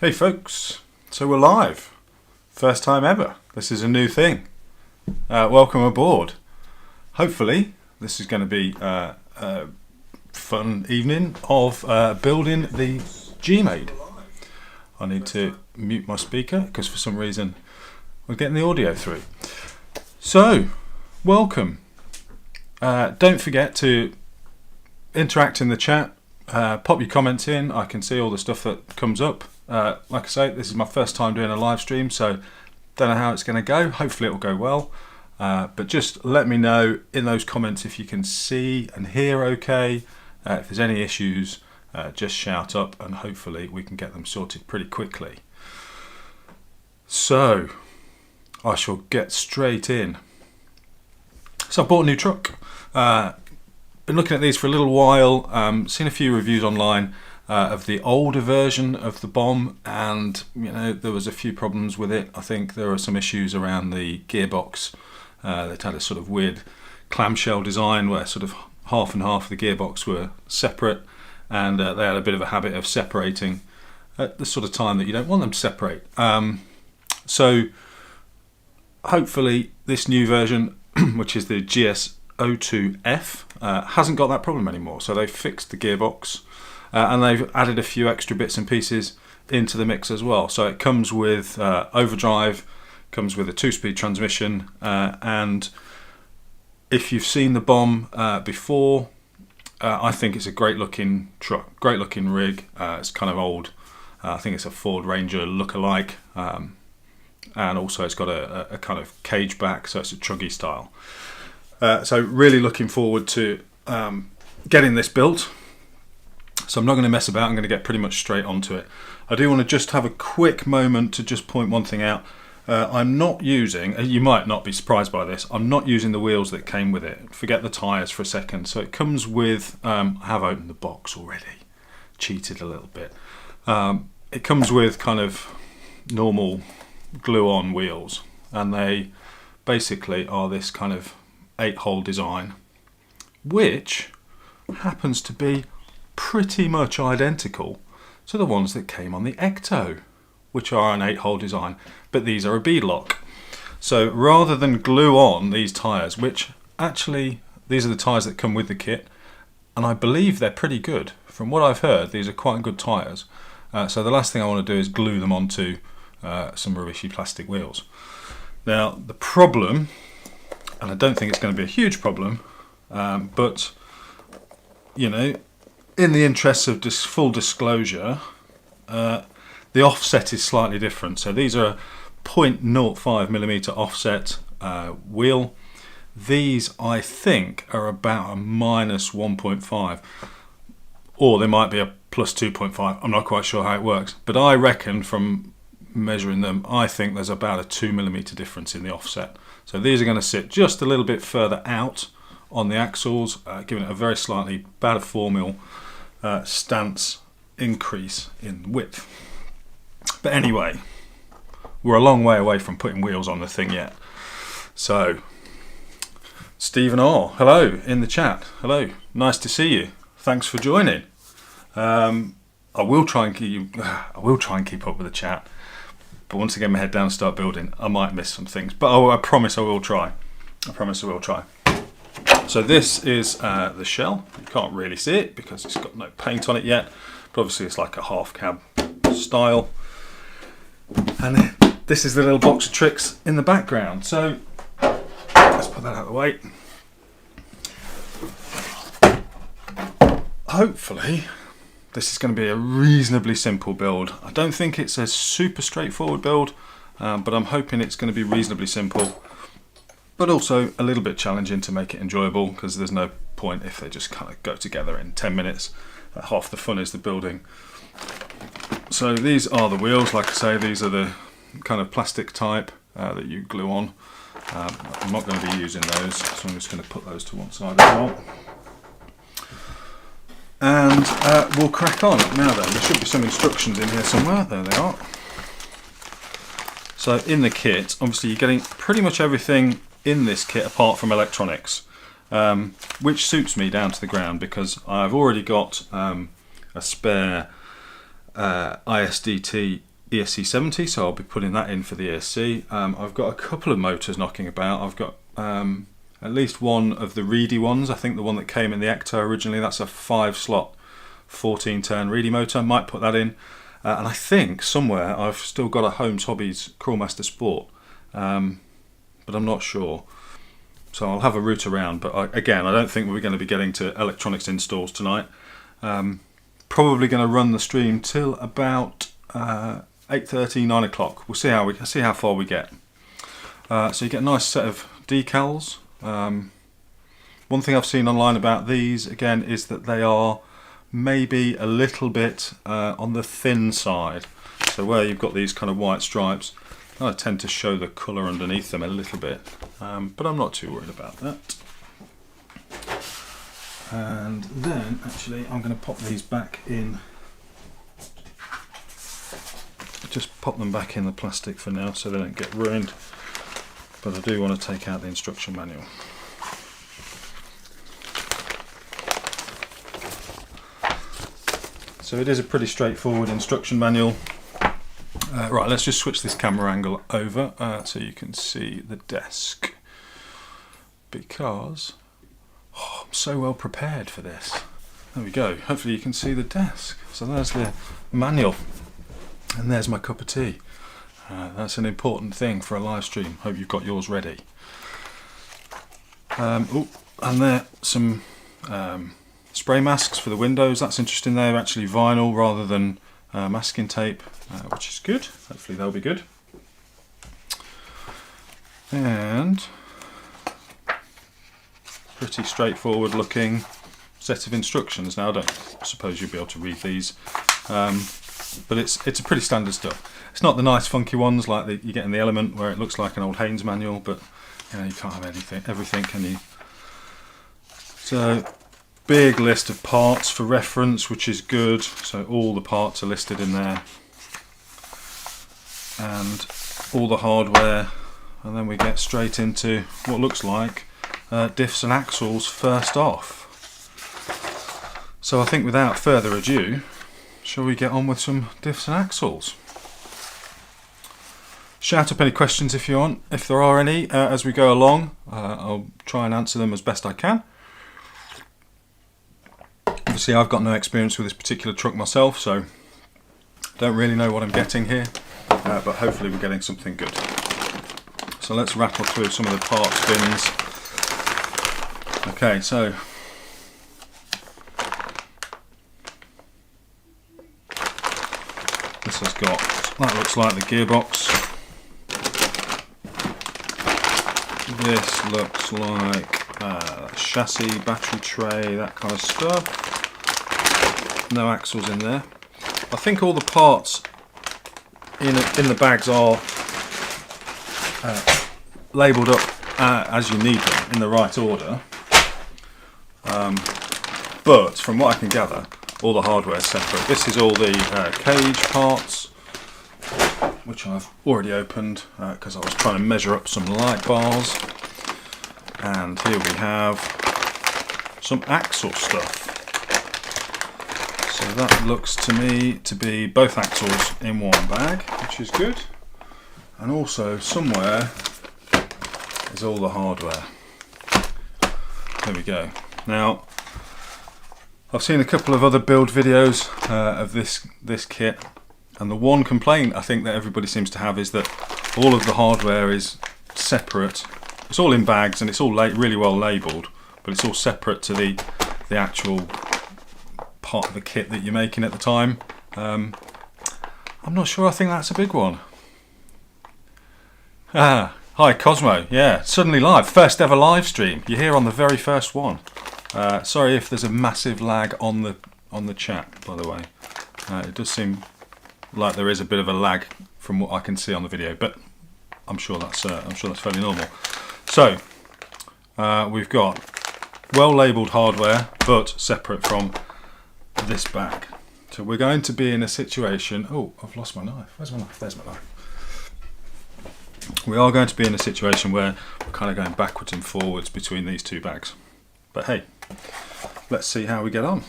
Hey folks, so we're live. First time ever. This is a new thing. Welcome aboard. Hopefully this is going to be a fun evening of building the GMADE. I need to mute my speaker because for some reason we're getting the audio through. So, welcome. Don't forget to interact in the chat. Pop your comments in. I can see all the stuff that comes up. Like I say, this is my first time doing a live stream, so don't know how it's going to go. Hopefully it will go well, but just let me know in those comments if you can see and hear okay. If there's any issues, just shout up and hopefully we can get them sorted pretty quickly. So I shall get straight in. So I bought a new truck. Been looking at these for a little while, seen a few reviews online of the older version of the BOM, and you know, there was a few problems with it. I think there were some issues around the gearbox. It had a sort of weird clamshell design where sort of half and half of the gearbox were separate, and they had a bit of a habit of separating at the sort of time that you don't want them to separate. So hopefully this new version, which is the GS02F, hasn't got that problem anymore. So they've fixed the gearbox. And they've added a few extra bits and pieces into the mix as well. So it comes with overdrive, comes with a 2-speed transmission, and if you've seen the BOM before, I think it's a great looking truck, great looking rig. It's kind of old. I think it's a Ford Ranger look-alike, and also it's got a kind of cage back, so it's a truggy style. So really looking forward to getting this built. So I'm not going to mess about, I'm going to get pretty much straight onto it. I do want to just have a quick moment to just point one thing out. I'm not using, you might not be surprised by this, I'm not using the wheels that came with it. Forget the tyres for a second. So it comes with, I have opened the box already, cheated a little bit. It comes with kind of normal glue-on wheels, and they basically are this kind of 8-hole design, which happens to be pretty much identical to the ones that came on the Ecto, which are an 8-hole design, but these are a beadlock. So rather than glue on these tyres, which actually these are the tyres that come with the kit, and I believe they're pretty good. From what I've heard, these are quite good tyres. So the last thing I want to do is glue them onto some rubbishy plastic wheels. Now the problem, and I don't think it's going to be a huge problem, but you know, in the interests of full disclosure, the offset is slightly different. So these are a 0.05mm offset wheel. These, I think, are about a -1.5, or they might be a +2.5. I'm not quite sure how it works, but I reckon from measuring them, I think there's about a 2mm difference in the offset. So these are going to sit just a little bit further out on the axles, giving it a very slightly, about a 4mm stance increase in width. But anyway, we're a long way away from putting wheels on the thing yet. So Stephen R, hello in the chat. Hello, nice to see you. Thanks for joining. I will try and keep up with the chat, but once I get my head down and start building, I might miss some things. But I promise I will try. I promise I will try. So this is the shell. You can't really see it because it's got no paint on it yet, but obviously it's like a half cab style. And this is the little box of tricks in the background. So let's put that out of the way. Hopefully this is going to be a reasonably simple build. I don't think it's a super straightforward build, but I'm hoping it's going to be reasonably simple, but also a little bit challenging to make it enjoyable, because there's no point if they just kind of go together in 10 minutes. Half the fun is the building. So these are the wheels. Like I say, these are the kind of plastic type that you glue on. I'm not going to be using those, so I'm just going to put those to one side as well. And we'll crack on. Now then, there should be some instructions in here somewhere. There they are. So in the kit, obviously you're getting pretty much everything in this kit apart from electronics, which suits me down to the ground because I've already got a spare ISDT ESC70, so I'll be putting that in for the ESC. I've got a couple of motors knocking about. I've got at least one of the reedy ones. I think the one that came in the Ecto originally, that's a 5-slot 14-turn reedy motor. Might put that in. And I think somewhere I've still got a Holmes Hobbies Crawlmaster Sport, but I'm not sure. So I'll have a route around, but again, I don't think we're going to be getting to electronics installs tonight. Probably going to run the stream till about 8:30, 9 o'clock. We'll see how far we get. So you get a nice set of decals. One thing I've seen online about these again is that they are maybe a little bit on the thin side. So where you've got these kind of white stripes, I tend to show the colour underneath them a little bit, but I'm not too worried about that. And then actually I'm going to pop these back in, just pop them back in the plastic for now so they don't get ruined, but I do want to take out the instruction manual. So it is a pretty straightforward instruction manual. Right, let's just switch this camera angle over so you can see the desk, because I'm so well prepared for this. There we go, hopefully you can see the desk. So there's the manual and there's my cup of tea. That's an important thing for a live stream. Hope you've got yours ready. And there some spray masks for the windows. That's interesting. They're actually vinyl rather than masking tape, which is good. Hopefully they'll be good. And pretty straightforward looking set of instructions. Now I don't suppose you'll be able to read these, but it's a pretty standard stuff. It's not the nice funky ones like you get in the Element where it looks like an old Haynes manual, but you know, you can't have everything, can you? So big list of parts for reference, which is good. So all the parts are listed in there, and all the hardware, and then we get straight into what looks like diffs and axles first off. So I think without further ado, shall we get on with some diffs and axles? Shout up any questions if you want, if there are any, as we go along. I'll try and answer them as best I can. Obviously I've got no experience with this particular truck myself, so don't really know what I'm getting here, but hopefully we're getting something good. So let's rattle through some of the parts bins. Okay, so this has got, that looks like the gearbox. This looks like chassis, battery tray, that kind of stuff. No axles in there. I think all the parts in the bags are labelled up as you need them in the right order. But from what I can gather, all the hardware is separate. This is all the cage parts, which I've already opened because I was trying to measure up some light bars. And here we have some axle stuff. So that looks to me to be both axles in one bag, which is good. And also somewhere is all the hardware. There we go. Now, I've seen a couple of other build videos of this kit, and the one complaint I think that everybody seems to have is that all of the hardware is separate. It's all in bags and it's all really well labelled, but it's all separate to the actual part of the kit that you're making at the time. I'm not sure I think that's a big one. Hi Cosmo, yeah, suddenly live, first ever live stream. You're here on the very first one. Sorry if there's a massive lag on the chat, by the way. It does seem like there is a bit of a lag from what I can see on the video, but I'm sure that's fairly normal. So we've got well labelled hardware, but separate from this bag. So we're going to be in a situation. Oh, I've lost my knife. Where's my knife? There's my knife. We are going to be in a situation where we're kind of going backwards and forwards between these two bags. But hey, let's see how we get on.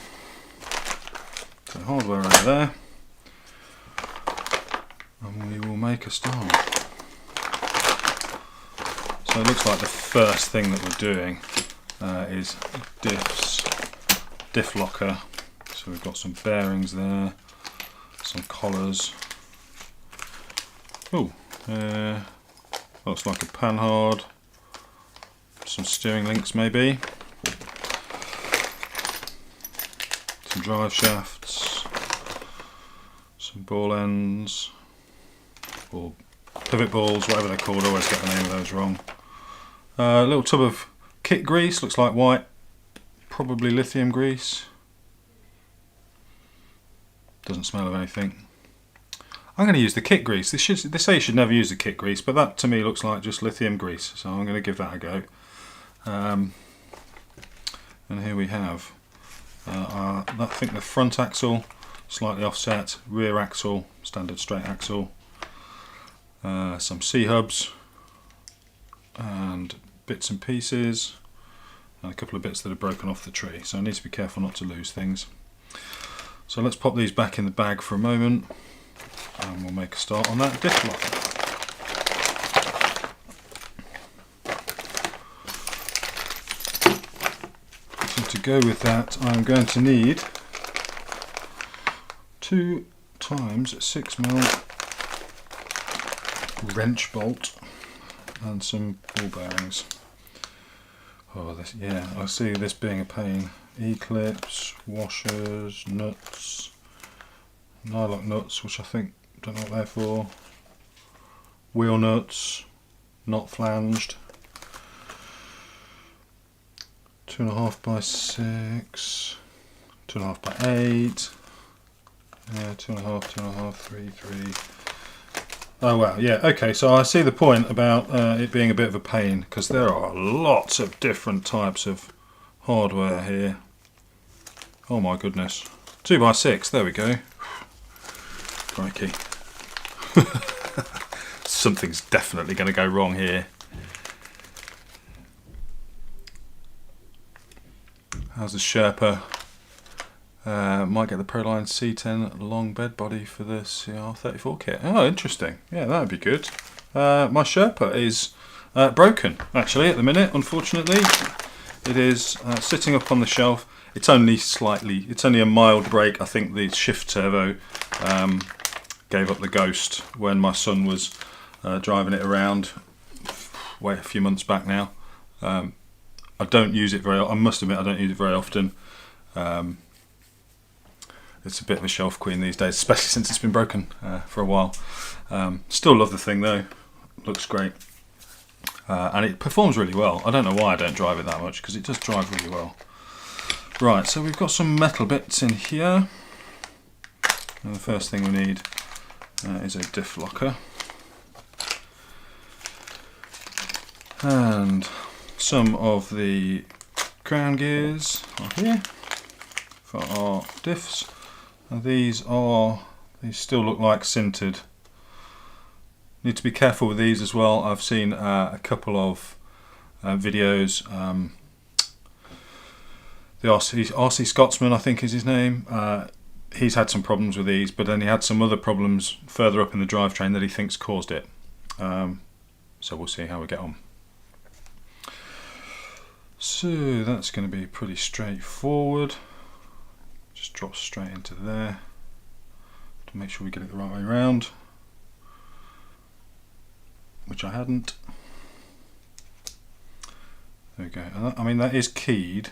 So hardware over there. make a start. So it looks like the first thing that we're doing is diff locker. So we've got some bearings there, some collars. Oh, looks like a panhard, some steering links maybe, some drive shafts, some ball ends, or pivot balls, whatever they're called. I always get the name of those wrong. A little tub of kit grease, looks like white, probably lithium grease. Doesn't smell of anything. I'm going to use the kit grease. They say you should never use the kit grease, but that to me looks like just lithium grease, so I'm going to give that a go. And here we have, I think the front axle, slightly offset, rear axle, standard straight axle, some C-hubs, and bits and pieces, and a couple of bits that are broken off the tree, so I need to be careful not to lose things. So let's pop these back in the bag for a moment and we'll make a start on that diff locker. So to go with that, I'm going to need 2 times 6mm wrench bolt and some ball bearings. Oh, this, yeah, I see this being a pain. E-clips, washers, nuts, nylock nuts, which I think, don't know what they're for, wheel nuts, not flanged, 2.5 by 6, 2.5 by 8, yeah, 2.5, 3. Oh wow, yeah, okay, so I see the point about it being a bit of a pain, because there are lots of different types of hardware here. Oh my goodness. 2 by 6, there we go. Crikey. Something's definitely going to go wrong here. How's the Sherpa? Might get the Proline C10 long bed body for the CR34 kit. Oh, interesting. Yeah, that would be good. My Sherpa is broken, actually, at the minute, unfortunately. It is sitting up on the shelf. It's only a mild break. I think the shift servo gave up the ghost when my son was driving it around a few months back now. I don't use it I must admit I don't use it very often. It's a bit of a shelf queen these days, especially since it's been broken for a while. Still love the thing though, looks great. And it performs really well. I don't know why I don't drive it that much, because it does drive really well. Right, so we've got some metal bits in here. And the first thing we need is a diff locker. And some of the crown gears are here for our diffs. And these still look like sintered. Need to be careful with these as well. I've seen a couple of videos. The RC Scotsman, I think is his name. He's had some problems with these, but then he had some other problems further up in the drivetrain that he thinks caused it. So we'll see how we get on. So that's going to be pretty straightforward. Just drop straight into there to make sure we get it the right way around, which I hadn't. There we go. And I mean, that is keyed,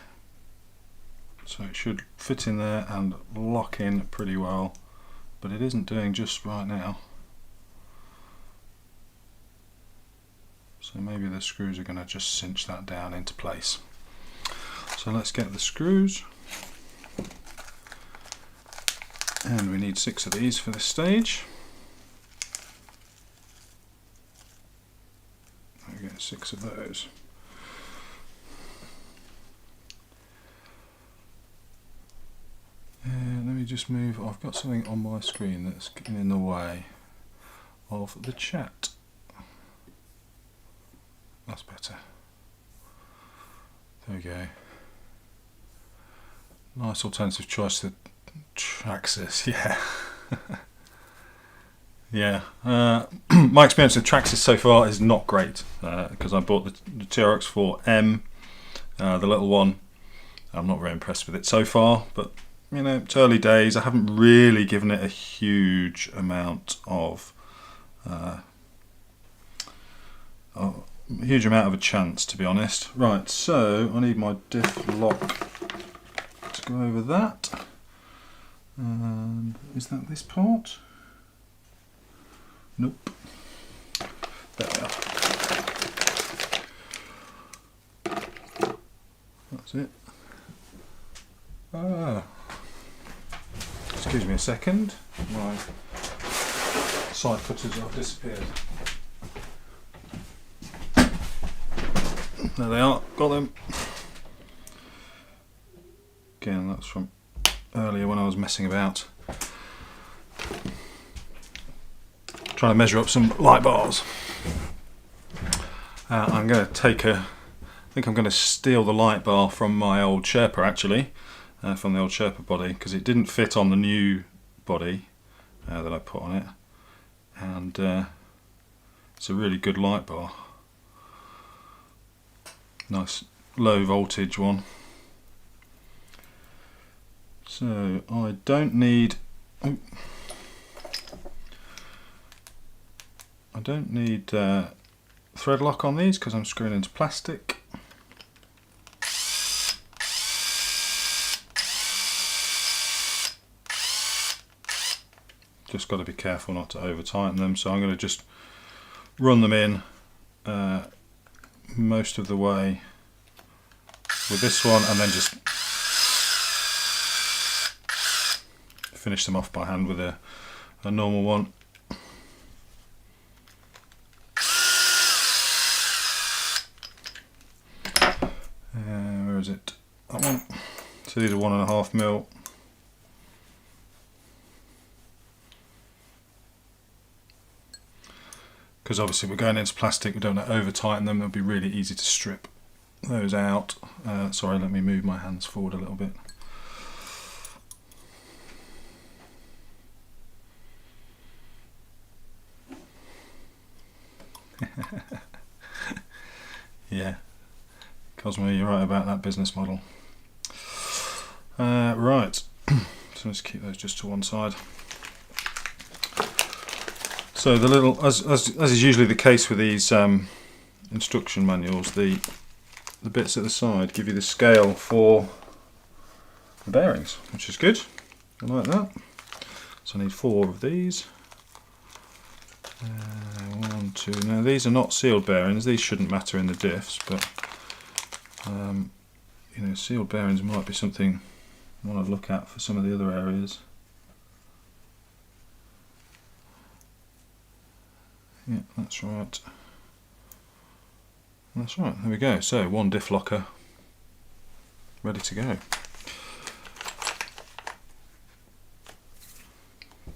so it should fit in there and lock in pretty well, but it isn't doing just right now. So maybe the screws are going to just cinch that down into place. So let's get the screws. And we need 6 of these for this stage. We get 6 of those. Let me just move. I've got something on my screen that's getting in the way of the chat. That's better. There we go. Nice alternative choice to Traxxas, yeah. Yeah, my experience with Traxxas so far is not great because I bought the TRX4M, the little one. I'm not very impressed with it so far, but you know, it's early days. I haven't really given it a huge amount of a chance, to be honest. Right, so I need my diff lock to go over that. And is that this part? Nope. There we are. That's it. Excuse me a second. My side footers have disappeared. There they are. Got them. Again, that's from earlier when I was messing about. Trying to measure up some light bars. I'm going to take I think I'm going to steal the light bar from my old Sherpa actually, from the old Sherpa body, because it didn't fit on the new body that I put on it, and it's a really good light bar. Nice low voltage one. So I don't need thread lock on these because I'm screwing into plastic. Just got to be careful not to over tighten them, so I'm going to just run them in most of the way with this one and then just finish them off by hand with a normal one. Where is it? That one. So these are 1.5mm. Because obviously we're going into plastic, we don't want to over tighten them, it'll be really easy to strip those out. Sorry, let me move my hands forward a little bit. Yeah, Cosmo, you're right about that business model. Right, so let's keep those just to one side. So the little, as is usually the case with these instruction manuals, the bits at the side give you the scale for the bearings, which is good. I like that. So I need 4 of these. 1, 2. Now these are not sealed bearings. These shouldn't matter in the diffs, but you know, sealed bearings might be something I want to look at for some of the other areas. Yeah, that's right. That's right, there we go. So, one diff locker ready to go.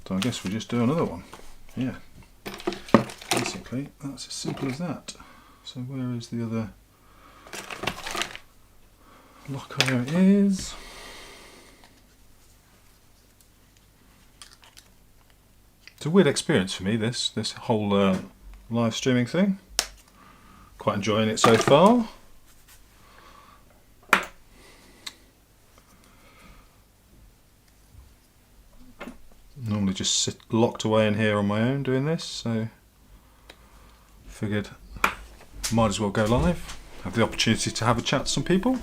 So I guess we just do another one. Yeah. Basically, that's as simple as that. So where is the other locker? There it is. It's a weird experience for me, this whole live streaming thing. Quite enjoying it so far. Normally just sit locked away in here on my own doing this, so figured might as well go live, have the opportunity to have a chat to some people.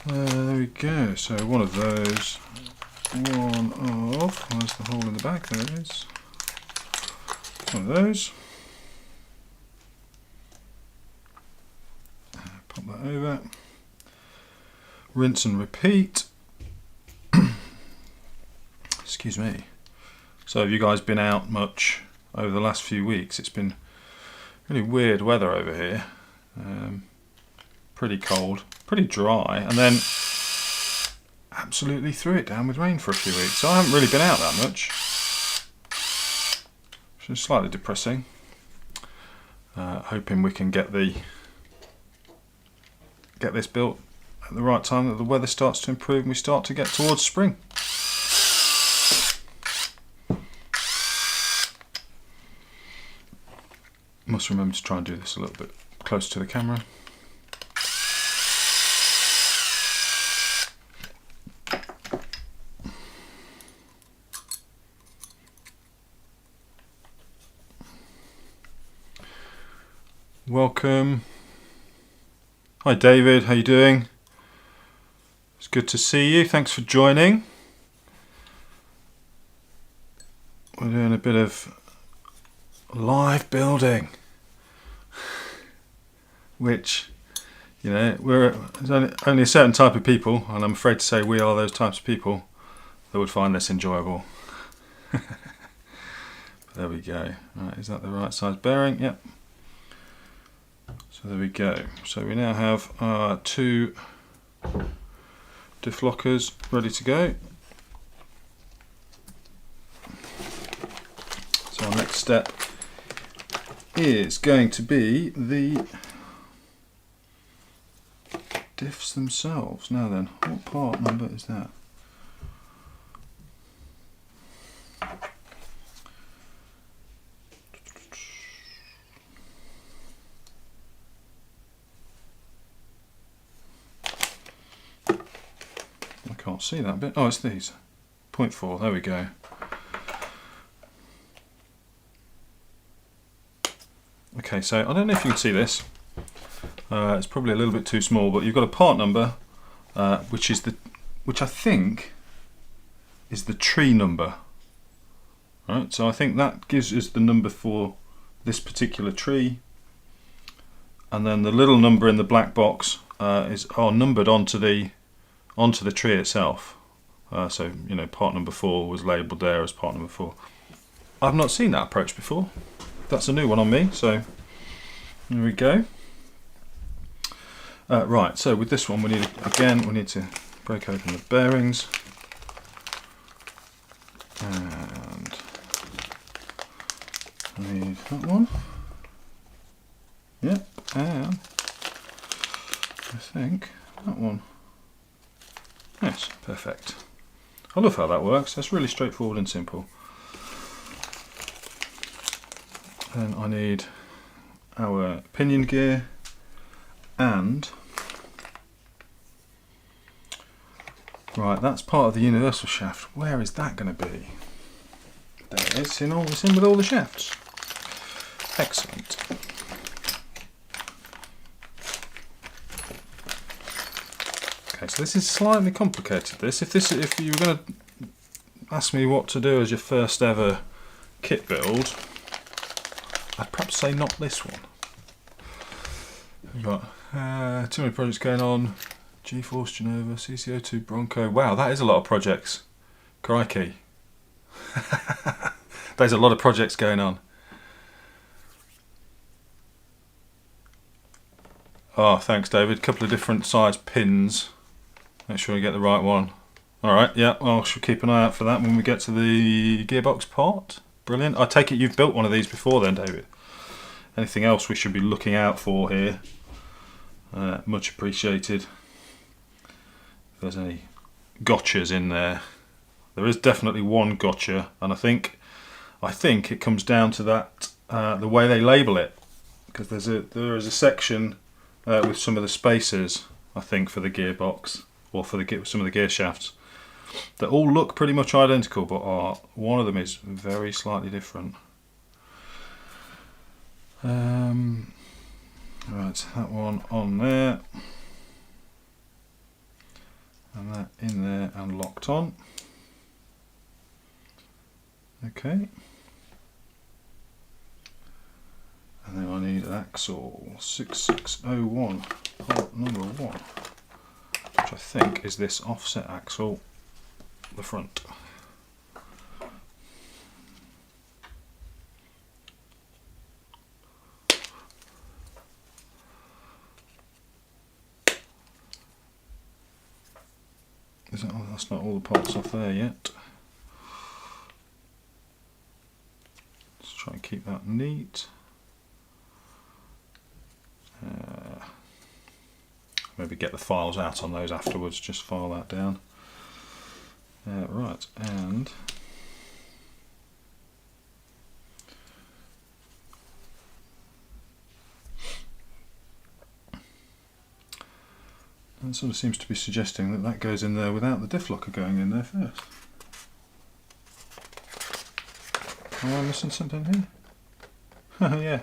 There we go, so one of those, one of, where's the hole in the back, there it is, one of those, pop that over, rinse and repeat. Excuse me. So have you guys been out much over the last few weeks? It's been really weird weather over here, pretty cold, pretty dry, and then absolutely threw it down with rain for a few weeks, so I haven't really been out that much, which is slightly depressing. Hoping we can get this built at the right time, that the weather starts to improve and we start to get towards spring. Must remember to try and do this a little bit closer to the camera. Welcome. Hi David, how you doing? It's good to see you. Thanks for joining. We're doing a bit of live building, which, you know, there's only a certain type of people, and I'm afraid to say we are those types of people that would find this enjoyable. There we go. Right, is that the right size bearing? Yep. So there we go. So we now have our 2 diff lockers ready to go. So our next step is going to be the diffs themselves. Now then, what part number is that? I can't see that bit. Oh, it's these. 0.4, there we go. Okay, so I don't know if you can see this. It's probably a little bit too small, but you've got a part number, which I think is the tree number. Right, so I think that gives us the number for this particular tree, and then the little number in the black box are numbered onto the tree itself. So you know, part number 4 was labelled there as part number 4. I've not seen that approach before. That's a new one on me, so there we go. Right, so with this one we need to break open the bearings, and I need that one. Yep, and I think that one. Yes, perfect. I love how that works. That's really straightforward and simple. Then I need our pinion gear, and right, that's part of the universal shaft. Where is that going to be? There it is. It's in with all the shafts. Excellent. Okay, so this is slightly complicated. If you were going to ask me what to do as your first ever kit build, I'd perhaps say not this one. We've got too many projects going on. G-Force, Genova, CCO2, Bronco. Wow, that is a lot of projects. Crikey. There's a lot of projects going on. Oh, thanks David. A couple of different size pins. Make sure you get the right one. Alright, yeah, well, I should keep an eye out for that when we get to the gearbox part. Brilliant. I take it you've built one of these before then, David. Anything else we should be looking out for here? Much appreciated. If there's any gotchas in there. There is definitely one gotcha, and I think it comes down to that the way they label it, because there is a section with some of the spacers, I think, for the gearbox, or for some of the gear shafts, that all look pretty much identical, but one of them is very slightly different. Right, that one on there, and that in there and locked on. Okay. And then I need an axle 6601, part number 1, which I think is this offset axle, the front. That's not all the parts off there yet. Let's try and keep that neat. Maybe get the files out on those afterwards, just file that down. Right, and That sort of seems to be suggesting that that goes in there without the diff locker going in there first. Am I missing something here? Yeah.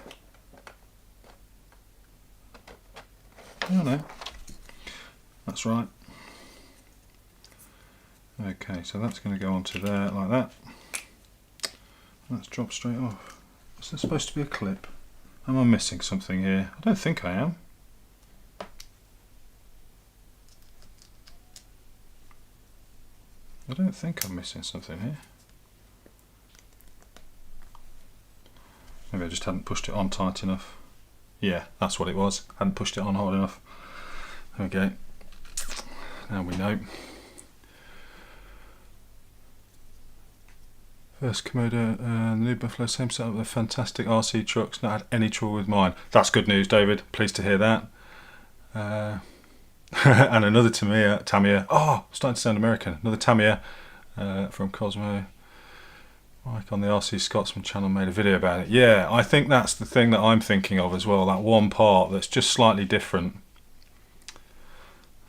Oh no. That's right. Okay, so that's going to go onto there like that. That's dropped straight off. Is there supposed to be a clip? Am I missing something here? I don't think I am. I don't think I'm missing something here. Maybe I just hadn't pushed it on tight enough. Yeah, that's what it was. Hadn't pushed it on hard enough. There we go. Now we know. First Komodo, New Buffalo, same setup. They're fantastic RC trucks. Not had any trouble with mine. That's good news, David. Pleased to hear that. And another Tamiya. Oh, starting to sound American. Another Tamiya from Cosmo. Mike on the RC Scotsman channel made a video about it. Yeah, I think that's the thing that I'm thinking of as well. That one part that's just slightly different.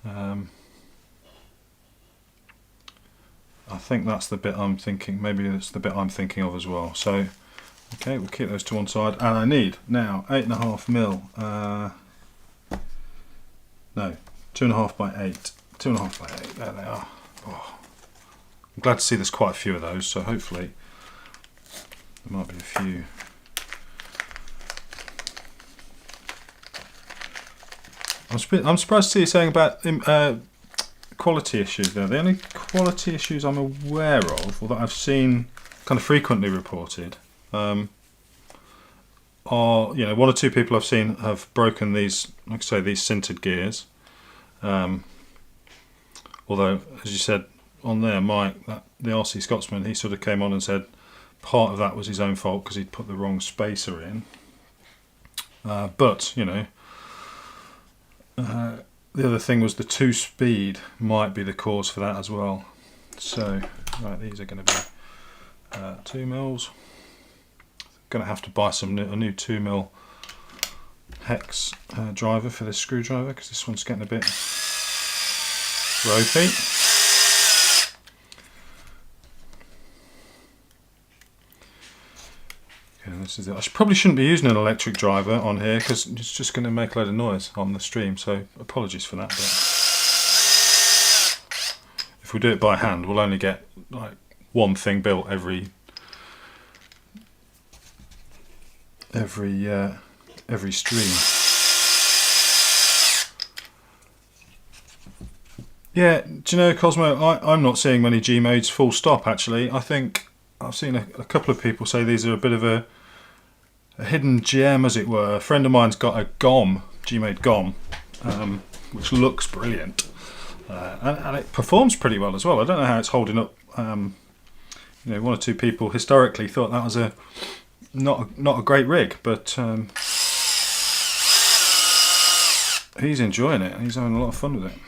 I think that's the bit I'm thinking. Maybe it's the bit I'm thinking of as well. So, okay, we'll keep those to one side. And I need now 8.5mm. No, 2.5 by 8. 2.5 by 8. There they are. Oh. I'm glad to see there's quite a few of those. So hopefully there might be a few. I'm surprised to see you saying about quality issues there. The only quality issues I'm aware of, or that I've seen kind of frequently reported, are, you know, one or two people I've seen have broken these, like I say, these sintered gears. Although, as you said on there, Mike, the RC Scotsman, he sort of came on and said part of that was his own fault because he'd put the wrong spacer in. But, you know, the other thing was the 2-speed might be the cause for that as well. So, right, these are going to be 2mm. Going to have to buy a new 2mm hex driver for this screwdriver because this one's getting a bit ropey. Okay, this is it. I probably shouldn't be using an electric driver on here because it's just going to make a load of noise on the stream, so apologies for that. But if we do it by hand, we'll only get like one thing built every stream. Yeah, do you know, Cosmo, I'm not seeing many GMADEs full stop actually. I think I've seen a couple of people say these are a bit of a hidden gem, as it were. A friend of mine's got a GOM, GMADE GOM, which looks brilliant. And it performs pretty well as well. I don't know how it's holding up. You know, one or two people historically thought that was not a great rig, but he's enjoying it and he's having a lot of fun with it.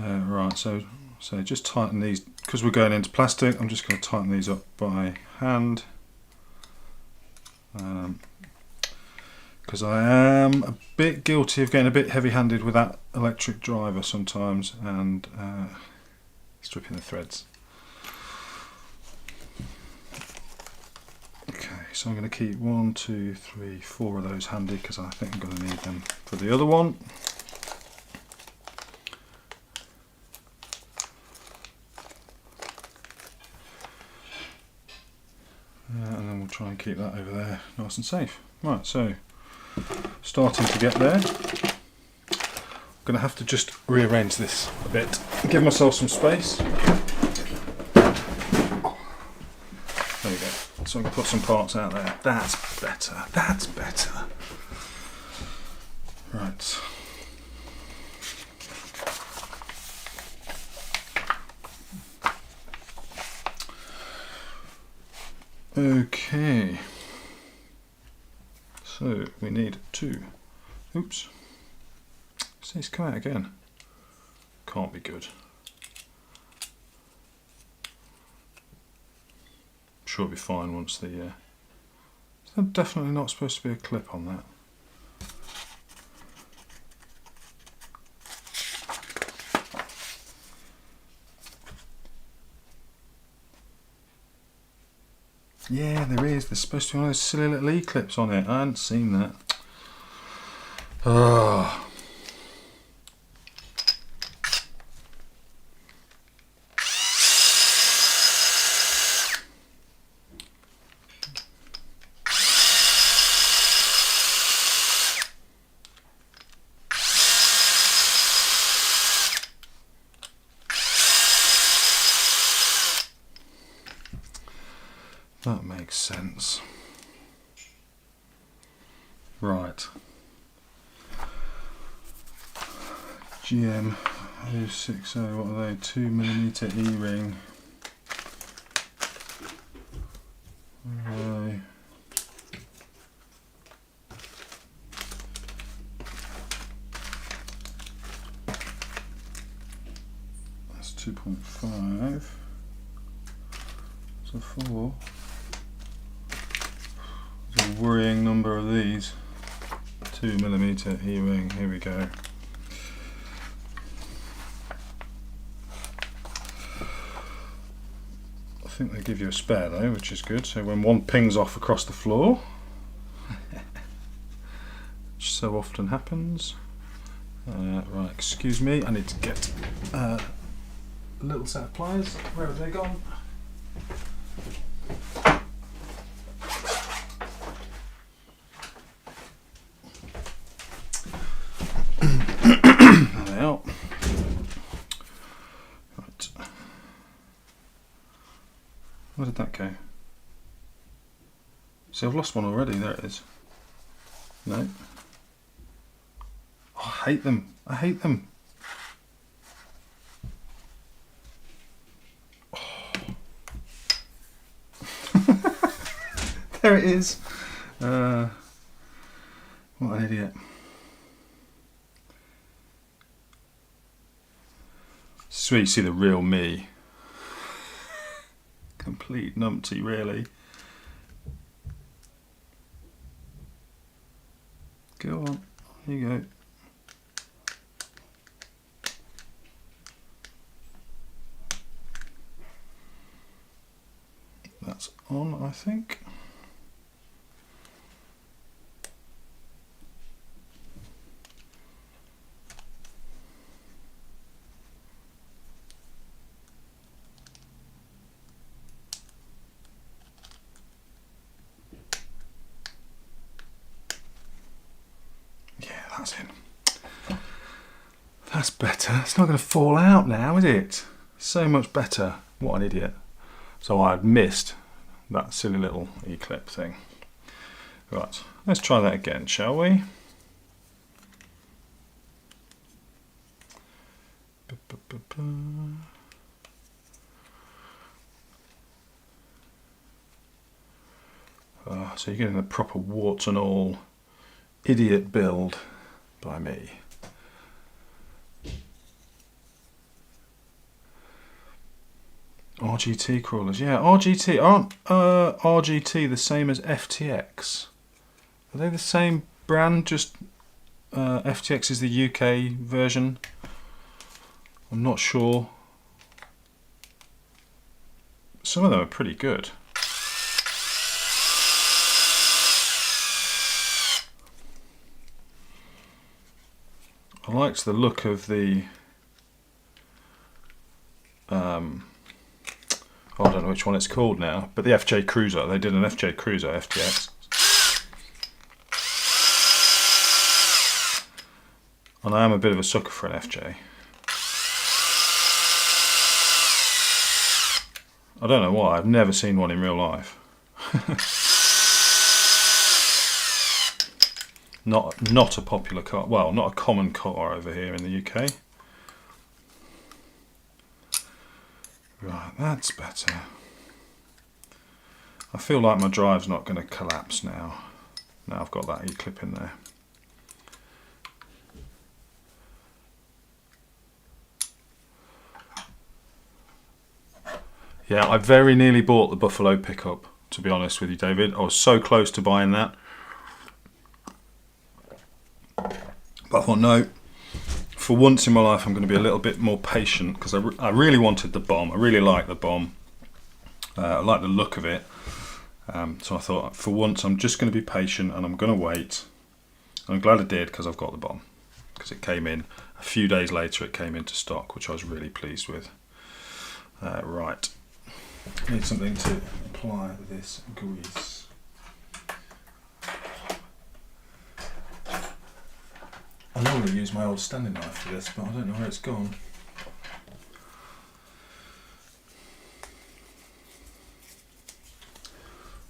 Right, so just tighten these, because we're going into plastic, I'm just going to tighten these up by hand. Because I am a bit guilty of getting a bit heavy-handed with that electric driver sometimes and stripping the threads. Okay, so I'm going to keep 1, 2, 3, 4 of those handy because I think I'm going to need them for the other one. And then we'll try and keep that over there nice and safe. Right, so starting to get there. I'm going to have to just rearrange this a bit, give myself some space. There we go. So I can put some parts out there. That's better. That's better. Right. Okay, so we need 2. Oops, see it's come out again. Can't be good. I'm sure it'll be fine once the. There's definitely not supposed to be a clip on that. Yeah, there is. There's supposed to be one of those silly little E-clips on it. I hadn't seen that. Oh. That makes sense. Right. GM02F, what are they? 2mm E-ring. That's 2.5. So 4. There's a worrying number of these. 2mm E-ring, here we go. I think they give you a spare though, which is good, so when one pings off across the floor, which so often happens. Right, excuse me, I need to get a little set of pliers. Where have they gone? There they are. Right. Where did that go? See, I've lost one already. There it is. No. Oh, I hate them. I hate them. Oh. There it is. What an idiot. So you see the real me. Complete numpty, really. Go on, here you go. That's on, I think. That's in. That's better. It's not going to fall out now, is it? So much better. What an idiot. So I had missed that silly little E-clip thing. Right, let's try that again, shall we? So you're getting the proper warts and all idiot build by me. RGT crawlers, yeah, RGT, aren't RGT the same as FTX? Are they the same brand, just FTX is the UK version? I'm not sure. Some of them are pretty good. I liked the look of the I don't know which one it's called now, but the FJ Cruiser. They did an FJ Cruiser FTX, and I am a bit of a sucker for an FJ. I don't know why, I've never seen one in real life. Not a popular car, well, not a common car over here in the UK. Right, that's better. I feel like my drive's not going to collapse now. Now I've got that E-clip in there. Yeah, I very nearly bought the Buffalo pickup, to be honest with you, David. I was so close to buying that. But I thought, no, for once in my life I'm going to be a little bit more patient, because I really wanted the bomb. I really like the bomb. I like the look of it. So I thought, for once, I'm just going to be patient and I'm going to wait. And I'm glad I did, because I've got the bomb. Because it came in, a few days later it came into stock, which I was really pleased with. Right, I need something to apply this grease. I normally use my old standing knife for this, but I don't know where it's gone.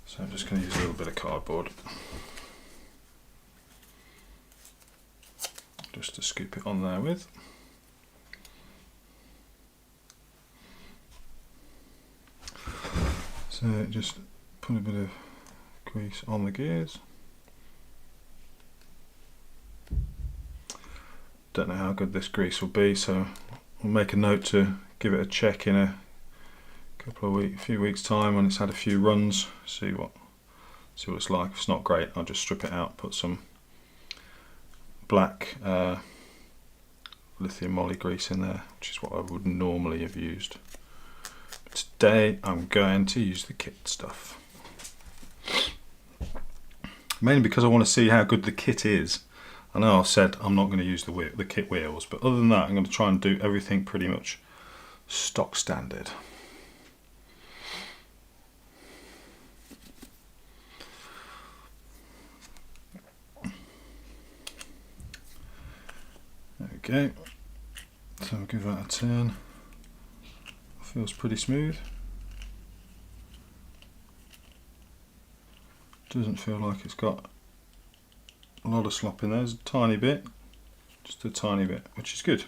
So I'm just going to use a little bit of cardboard just to scoop it on there with. So just put a bit of grease on the gears. Don't know how good this grease will be, so I'll make a note to give it a check in a few weeks time when it's had a few runs. See what it's like. If it's not great, I'll just strip it out, put some black lithium moly grease in there, which is what I would normally have used. But today I'm going to use the kit stuff, mainly because I want to see how good the kit is. I know I've said I'm not going to use the kit wheels, but other than that I'm going to try and do everything pretty much stock standard. There we go. So I'll give that a turn. Feels pretty smooth. Doesn't feel like it's got a lot of slop in there. There's a tiny bit, just a tiny bit, which is good.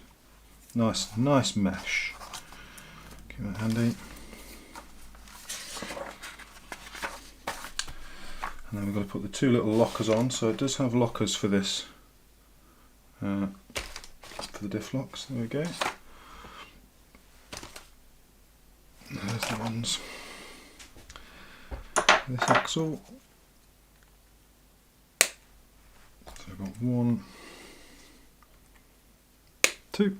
Nice mesh. Keep that handy. And then we've got to put the two little lockers on. So it does have lockers for this, for the diff locks. There we go. There's the ones. This axle. So I've got 1, 2.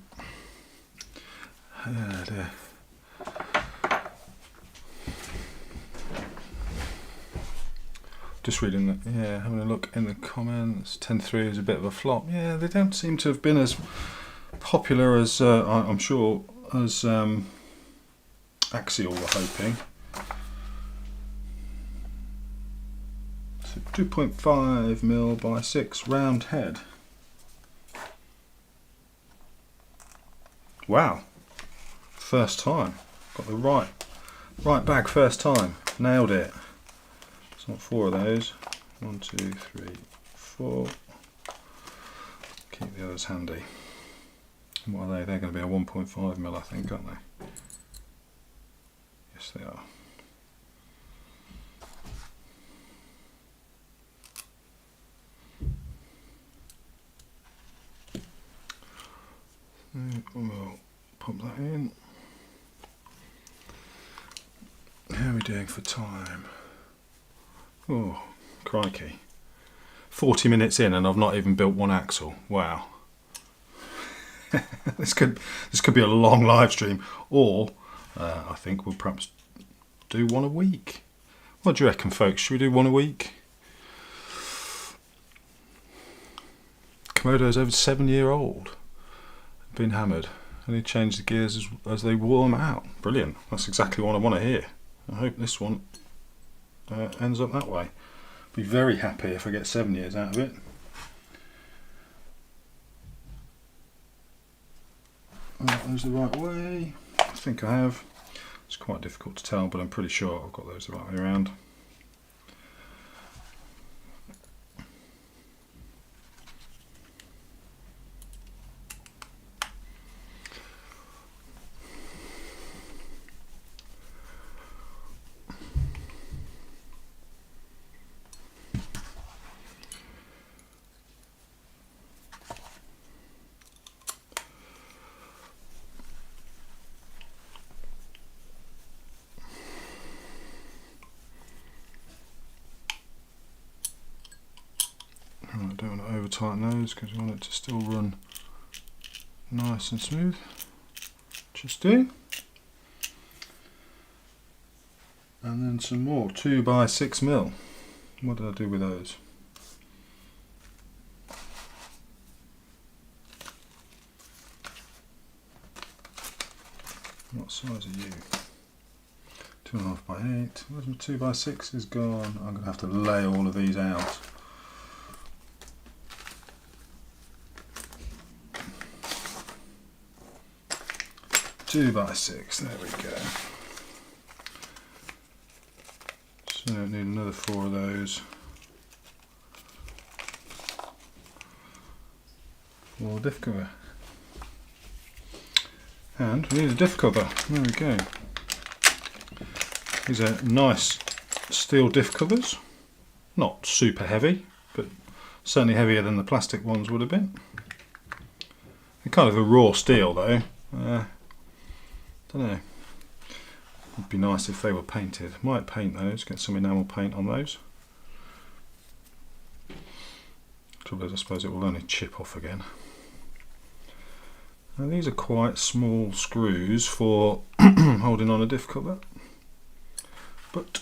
There. Just reading that, yeah, having a look in the comments. 10.3 is a bit of a flop. Yeah, they don't seem to have been as popular as I'm sure as Axial were hoping. So 2.5mm by 6 round head. Wow, first time. Got the right bag first time. Nailed it. It's not 4 of those. 1, 2, 3, 4. Keep the others handy. What are they? They're going to be a 1.5mm, I think, aren't they? Yes, they are. We'll pop that in. How are we doing for time? Oh, crikey. 40 minutes in and I've not even built one axle. Wow. This could be a long live stream, or I think we'll perhaps do one a week. What do you reckon, folks? Should we do one a week? Komodo's over 7-year-old. Been hammered. Only change the gears as they wore them out. Brilliant. That's exactly what I want to hear. I hope this one ends up that way. Be very happy if I get 7 years out of it. Are those the right way? I think I have. It's quite difficult to tell, but I'm pretty sure I've got those the right way around. I don't want to over tighten those because we want it to still run nice and smooth. Just do. And then some more 2x6mm. What did I do with those? What size are you? 2.5x8. Where's my 2x6 is gone? I'm going to have to lay all of these out. Two by 6, there we go. So I need another 4 of those. 4 diff cover. And we need a diff cover. There we go. These are nice steel diff covers. Not super heavy, but certainly heavier than the plastic ones would have been. They're kind of a raw steel though. Don't know. It'd be nice if they were painted. Might paint those, get some enamel paint on those. Trouble is, I suppose it will only chip off again. And these are quite small screws for holding on a diff cover, but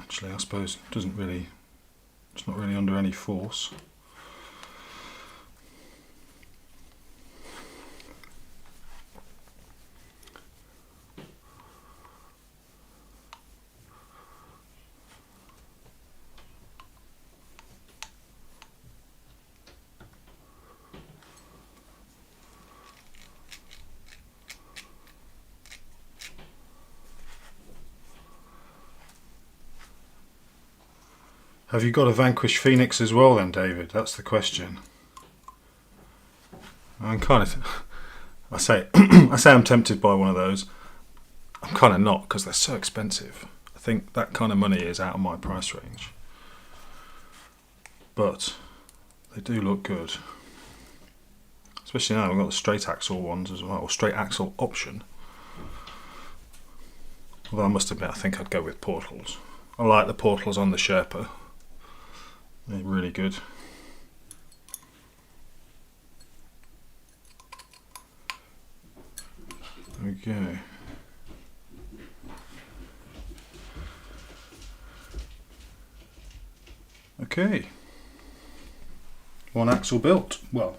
actually I suppose it's not really under any force. Have you got a Vanquish Phoenix as well then, David? That's the question. I'm kind of, I say I'm tempted by one of those. I'm kind of not, because they're so expensive. I think that kind of money is out of my price range. But they do look good. Especially now we've got the straight axle ones as well, or straight axle option. Although I must admit, I think I'd go with portals. I like the portals on the Sherpa. They're really good. There we go. Okay. One axle built. Well,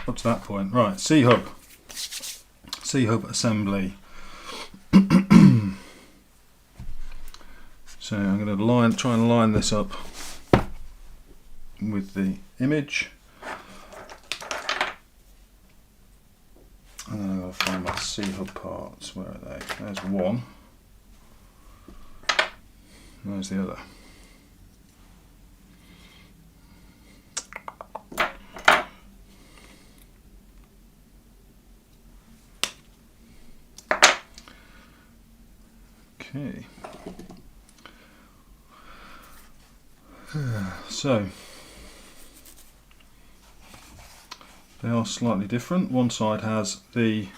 up to that point. Right, C-hub. C-hub assembly. So I'm going to try and line this up with the image, and then I'm going to find my C-hub parts. Where are they? There's one, and there's the other. Okay. So they are slightly different. One side has the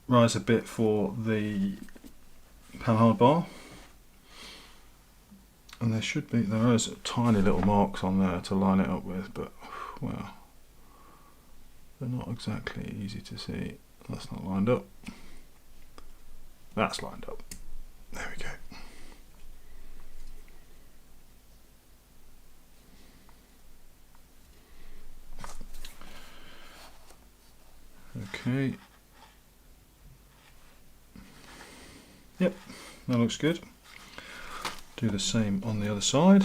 riser bit for the panhard bar, and there is tiny little marks on there to line it up with, but well, they're not exactly easy to see. That's not lined up. That's lined up. There we go. Okay. Yep, that looks good. Do the same on the other side.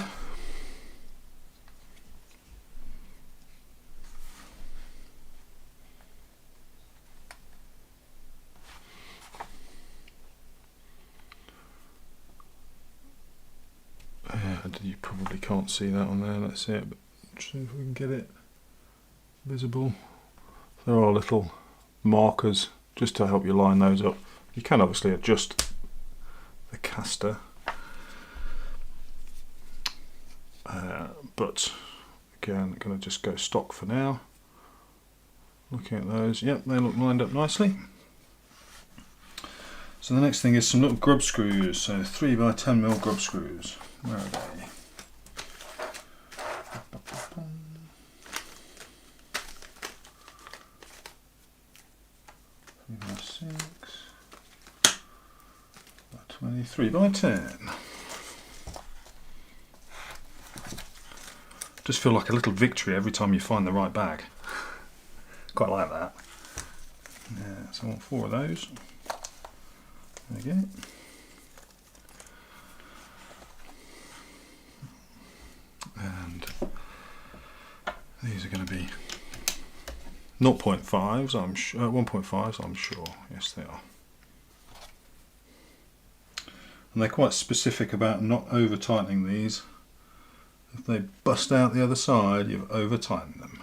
You probably can't see that on there, let's see it, but see if we can get it visible. There are little markers just to help you line those up. You can obviously adjust the caster, but again, I'm going to just go stock for now. Looking at those, yep, they look lined up nicely. So the next thing is some little grub screws, so 3x10mm grub screws. Where are they? 3x10. Just feel like a little victory every time you find the right bag. Quite like that. Yeah, so I want 4 of those. There we go. And these are going to be 0.5s, I'm sure, 1.5s, I'm sure. Yes, they are. And they're quite specific about not over tightening these. If they bust out the other side, you've over tightened them.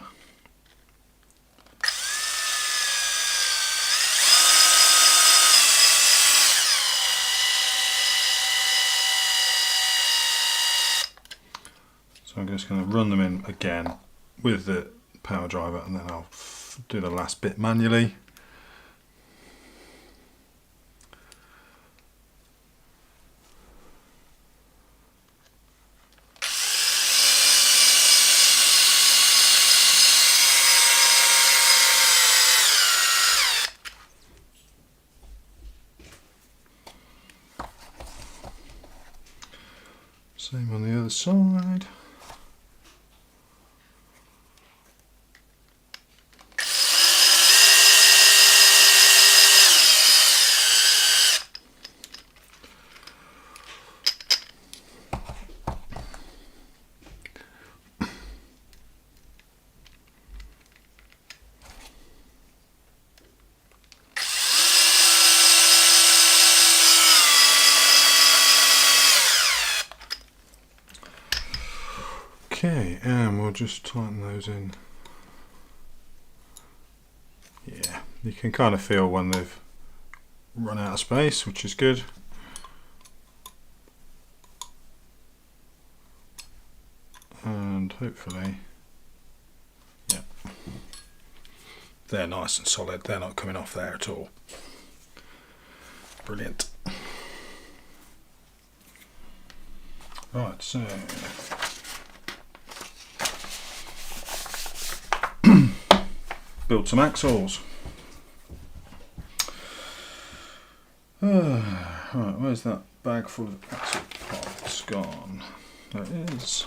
So I'm just going to run them in again with the power driver, and then I'll do the last bit manually. Same on the other side. Okay, and we'll just tighten those in. Yeah, you can kind of feel when they've run out of space, which is good. And hopefully, yeah, they're nice and solid. They're not coming off there at all. Brilliant. Right, so build some axles. Right, where's that bag full of axle parts gone? There it is.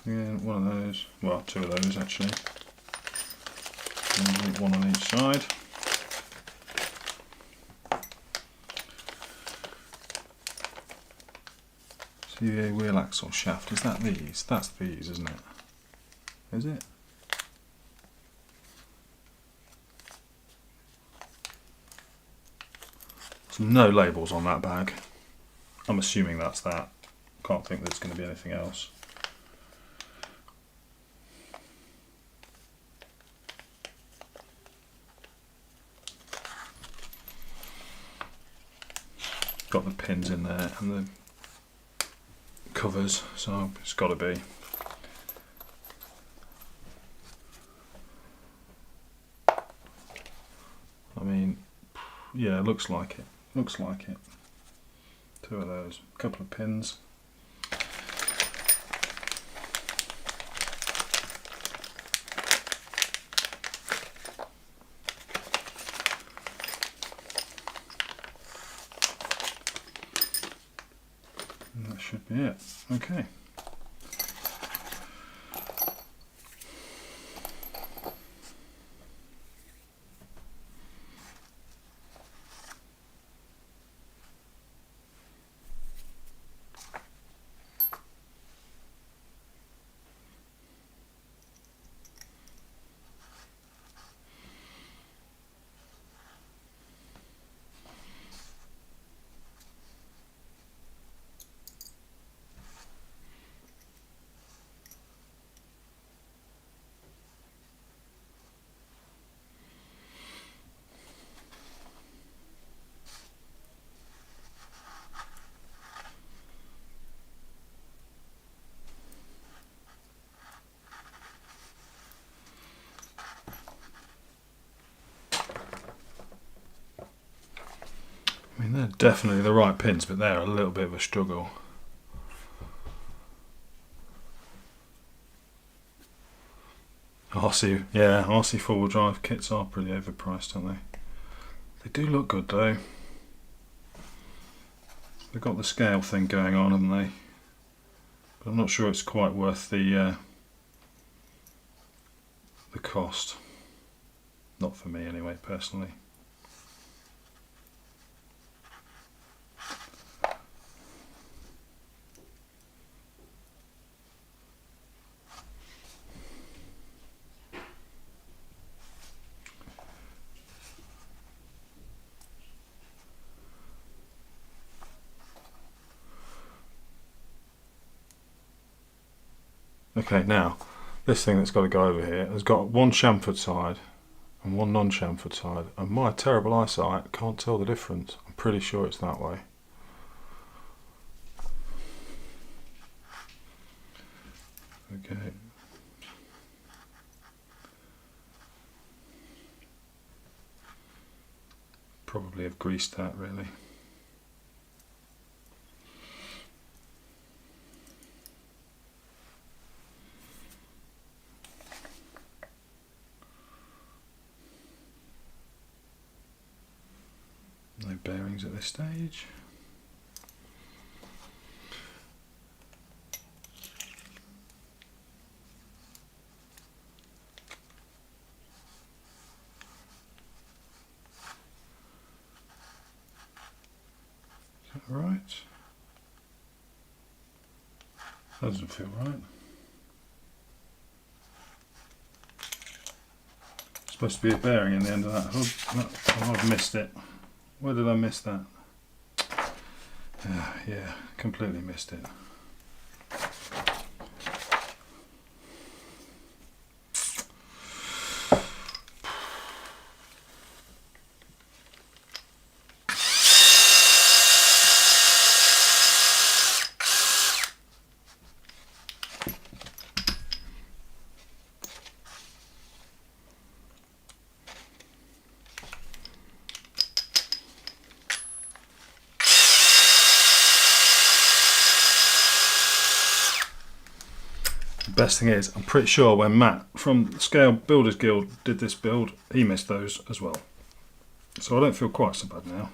Yeah, one of those, well, 2 of those actually, one on each side. CVA wheel axle shaft, is that these? That's these, isn't it? Is it? There's no labels on that bag. I'm assuming that's that. Can't think there's going to be anything else. Got the pins in there and the covers, so it's got to be. I mean, yeah, it looks like it. Looks like it. 2 of those, a couple of pins. And that should be it. Okay. I mean, they're definitely the right pins, but they're a little bit of a struggle. RC, yeah, RC four-wheel drive kits are pretty overpriced, aren't they? They do look good though. They've got the scale thing going on, haven't they? But I'm not sure it's quite worth the cost. Not for me anyway, personally. Okay, now this thing that's got to go over here has got one chamfered side and one non-chamfered side, and my terrible eyesight can't tell the difference. I'm pretty sure it's that way. Okay. Probably have greased that really. No bearings at this stage. Is that right? That doesn't feel right. It's supposed to be a bearing in the end of that hood. Oh, I've missed it. Where did I miss that? Yeah, completely missed it. Best thing is, I'm pretty sure when Matt from the Scale Builders Guild did this build, he missed those as well. So I don't feel quite so bad now.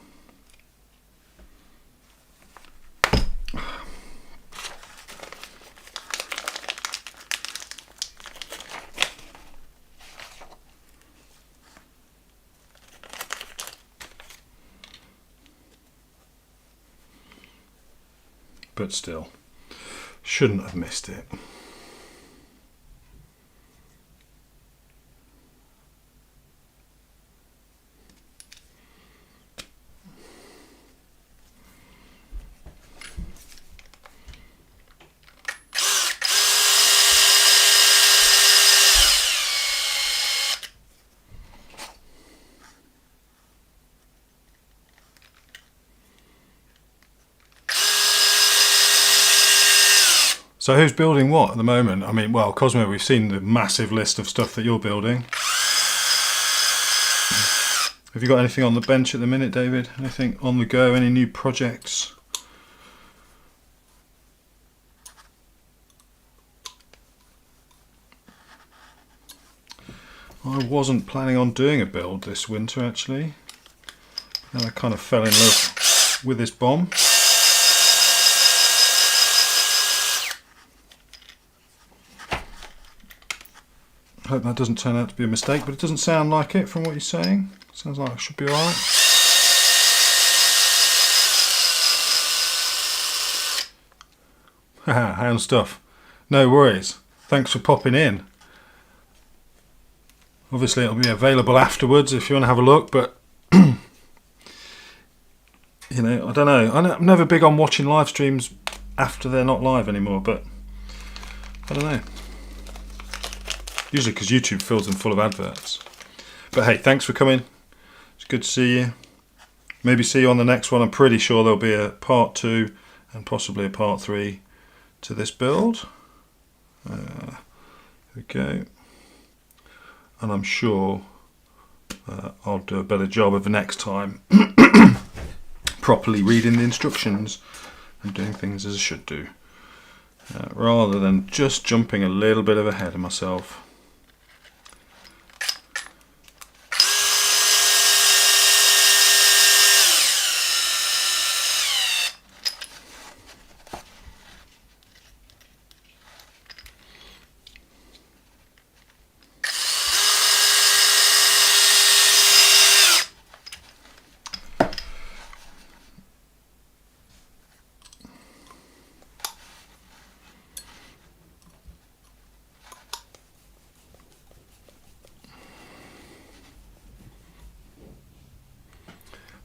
But still, shouldn't have missed it. So who's building what at the moment? I mean, well, Cosmo, we've seen the massive list of stuff that you're building. Have you got anything on the bench at the minute, David? Anything on the go? Any new projects? I wasn't planning on doing a build this winter, actually. And I kind of fell in love with this bomb. I hope that doesn't turn out to be a mistake, but it doesn't sound like it from what you're saying. Sounds like it should be alright. Haha, hound stuff. No worries. Thanks for popping in. Obviously it'll be available afterwards if you want to have a look, but you know, I don't know. I'm never big on watching live streams after they're not live anymore, but I don't know. Usually because YouTube fills them full of adverts. But hey, thanks for coming. It's good to see you. Maybe see you on the next one. I'm pretty sure there'll be a part 2 and possibly a part 3 to this build. Here we go. And I'm sure I'll do a better job of the next time properly reading the instructions and doing things as I should do, rather than just jumping a little bit ahead of myself.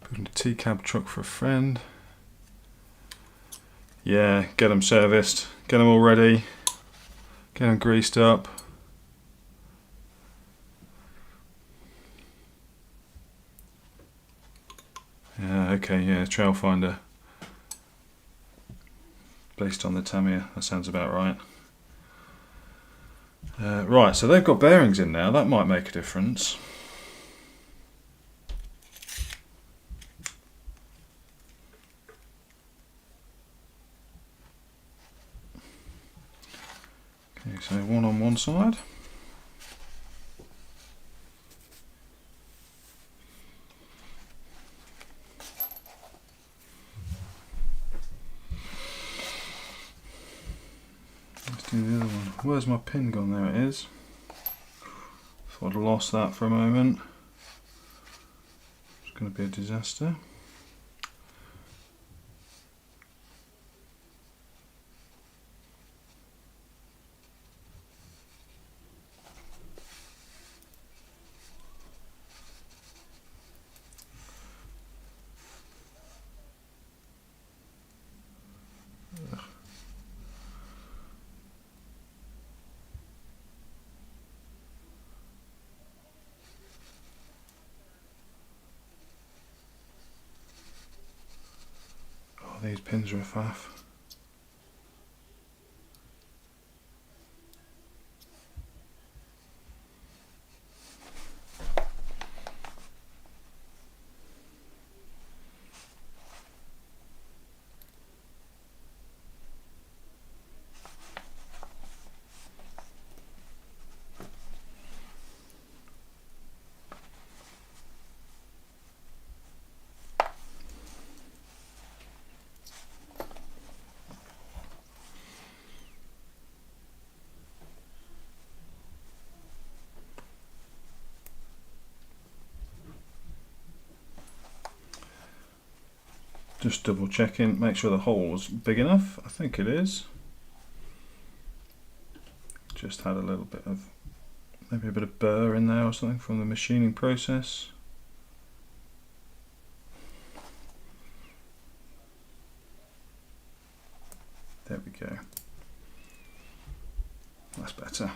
Building a T-cab truck for a friend. Yeah, get them serviced, get them all ready, get them greased up. Yeah, okay, yeah, trail finder. Based on the Tamiya, that sounds about right. Right, so they've got bearings in now, that might make a difference. Okay, so one on one side. Let's do the other one. Where's my pin gone? There it is. Thought I'd lost that for a moment. It's going to be a disaster. These pins are a faff. Just double checking, make sure the hole's big enough. I think it is. Just had a little bit of, maybe a bit of burr in there or something from the machining process. There we go. That's better.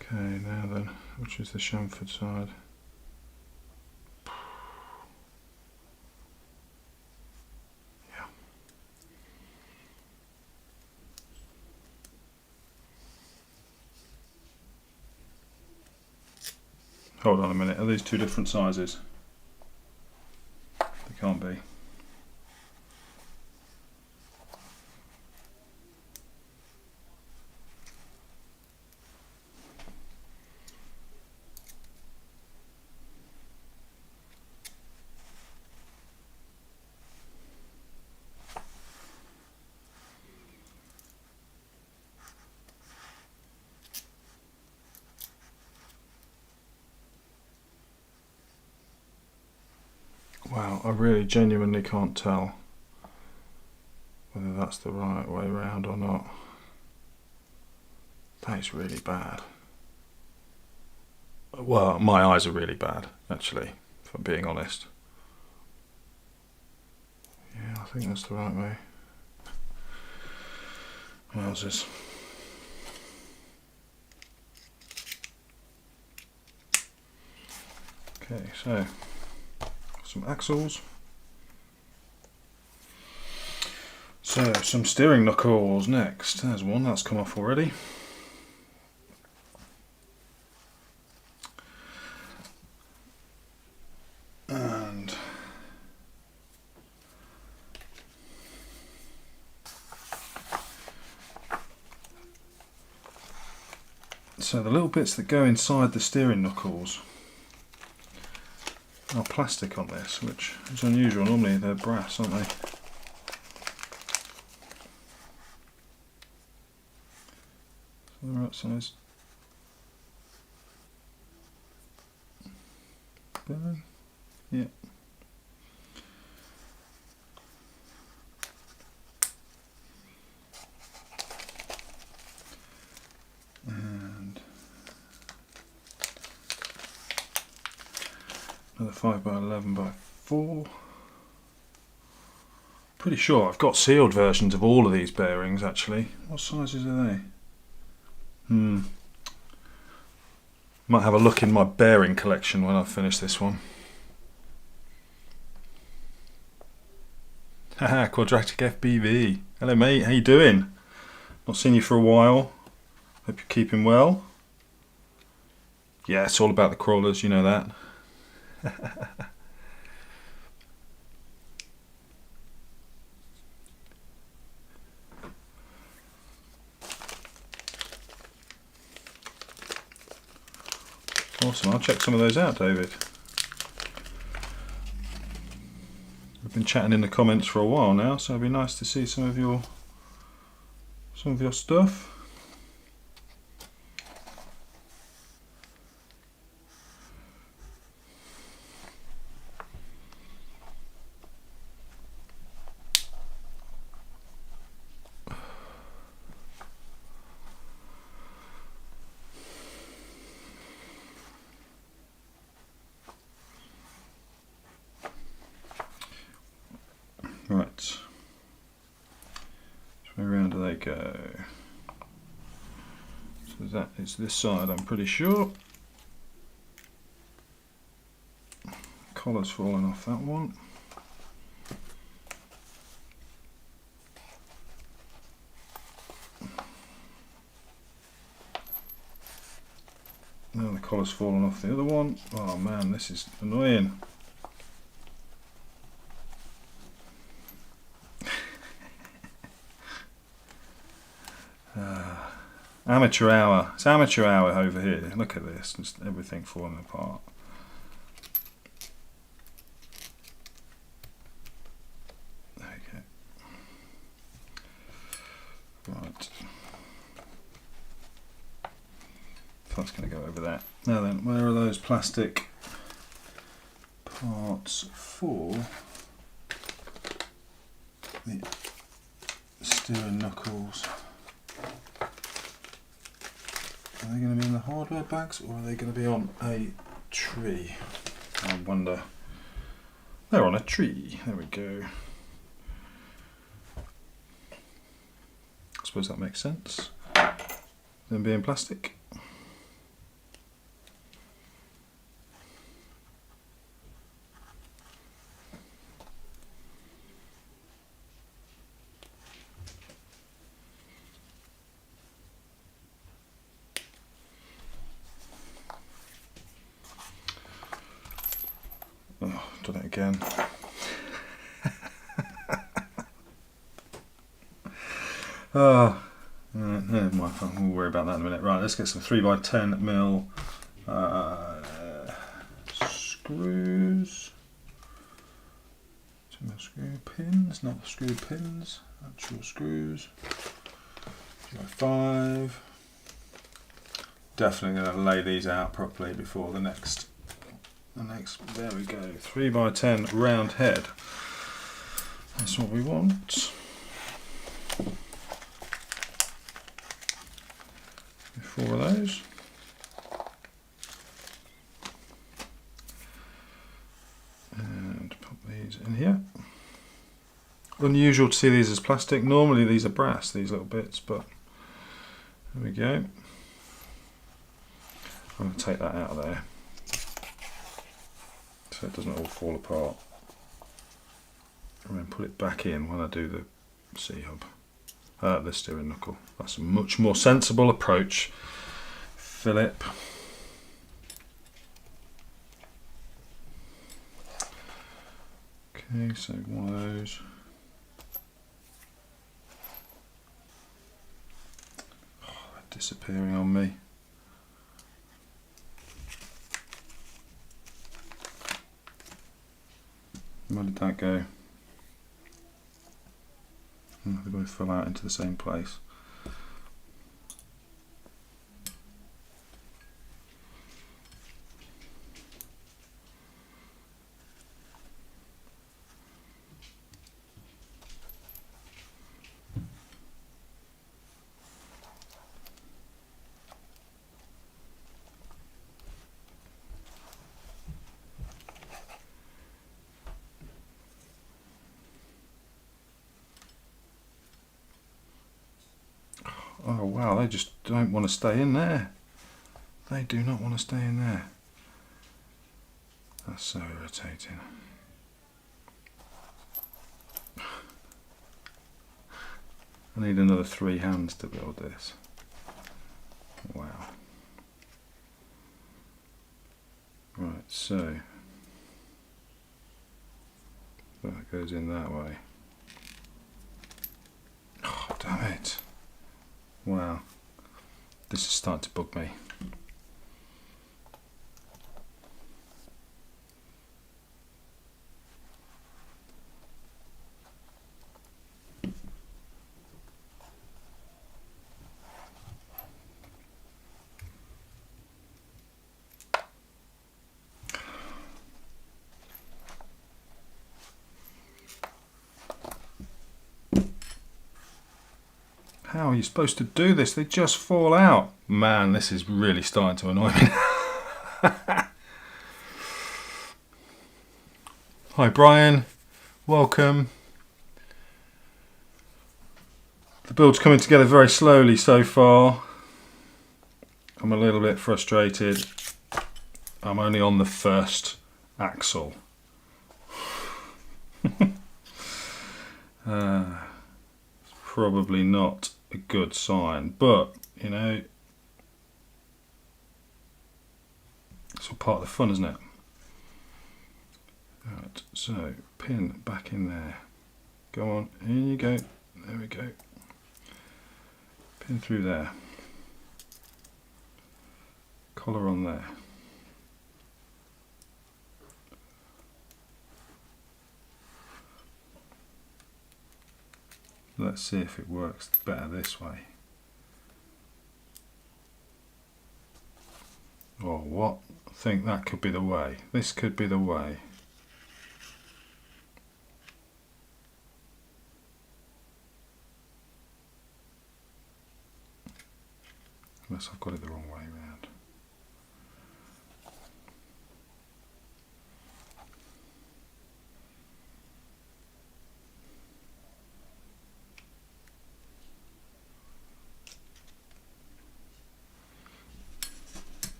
Okay, now then, which is the chamfered side? Hold on a minute, are these two different sizes? They can't be. Wow, I really genuinely can't tell whether that's the right way around or not. That is really bad. Well, my eyes are really bad, actually, if I'm being honest. Yeah, I think that's the right way. Wowzers. Okay, so some axles. So some steering knuckles next. There's one that's come off already. And So the little bits that go inside the steering knuckles are plastic on this, which is unusual. Normally they're brass, aren't they? So the right size. Bearing? Yeah. And another 5x11x4. Pretty sure I've got sealed versions of all of these bearings actually. What sizes are they? Might have a look in my bearing collection when I finish this one. Haha, Quadratic FBV. Hello mate, how you doing? Not seen you for a while. Hope you're keeping well. Yeah, it's all about the crawlers, you know that. Awesome, I'll check some of those out, David. We've been chatting in the comments for a while now, so it'd be nice to see some of your stuff. Right, so where do they go? So that is this side, I'm pretty sure. Collar's falling off that one. Now the collar's fallen off the other one. Oh man, this is annoying. Amateur hour. It's amateur hour over here. Look at this. Just everything falling apart. Okay. Right. That's going to go over there. Now then, where are those plastic parts for the steering knuckles? Are they going to be in the hardware bags or are they going to be on a tree? I wonder. They're on a tree. There we go. I suppose that makes sense. Them being plastic. Oh, done it again. Oh, never mind. We'll worry about that in a minute. Right, let's get some 3x10mm screws. 2mm screw pins, not screw pins, actual screws. 2x5. Definitely going to lay these out properly before the next. There we go, 3x10 round head. That's what we want. 4 of those. And pop these in here. Unusual to see these as plastic. Normally these are brass, these little bits, but there we go. I'm going to take that out of there so it doesn't all fall apart, and then put it back in when I do the C-hub, the steering knuckle. That's a much more sensible approach, Philip. Okay, so one of those. Oh, they're disappearing on me. Where did that go? Oh, they both fell out into the same place. Oh wow, they just don't want to stay in there. They do not want to stay in there. That's so irritating. I need another 3 hands to build this. Wow. Right, so that goes in that way. Oh, damn it. Wow. This is starting to bug me. How are you supposed to do this? They just fall out. Man, this is really starting to annoy me. Hi Brian, welcome. The build's coming together very slowly so far. I'm a little bit frustrated. I'm only on the first axle. Probably not a good sign, but you know, it's all part of the fun, isn't it? Right, so pin back in there. Go on, in you go. There we go. Pin through there. Collar on there. Let's see if it works better this way. Oh, what? I think that could be the way. This could be the way. Unless I've got it the wrong way around.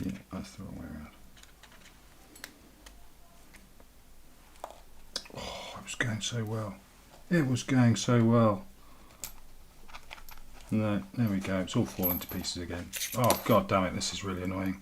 Yeah, that's the wrong way around. Oh, it was going so well. It was going so well. No, there we go. It's all falling to pieces again. Oh, god damn it, this is really annoying.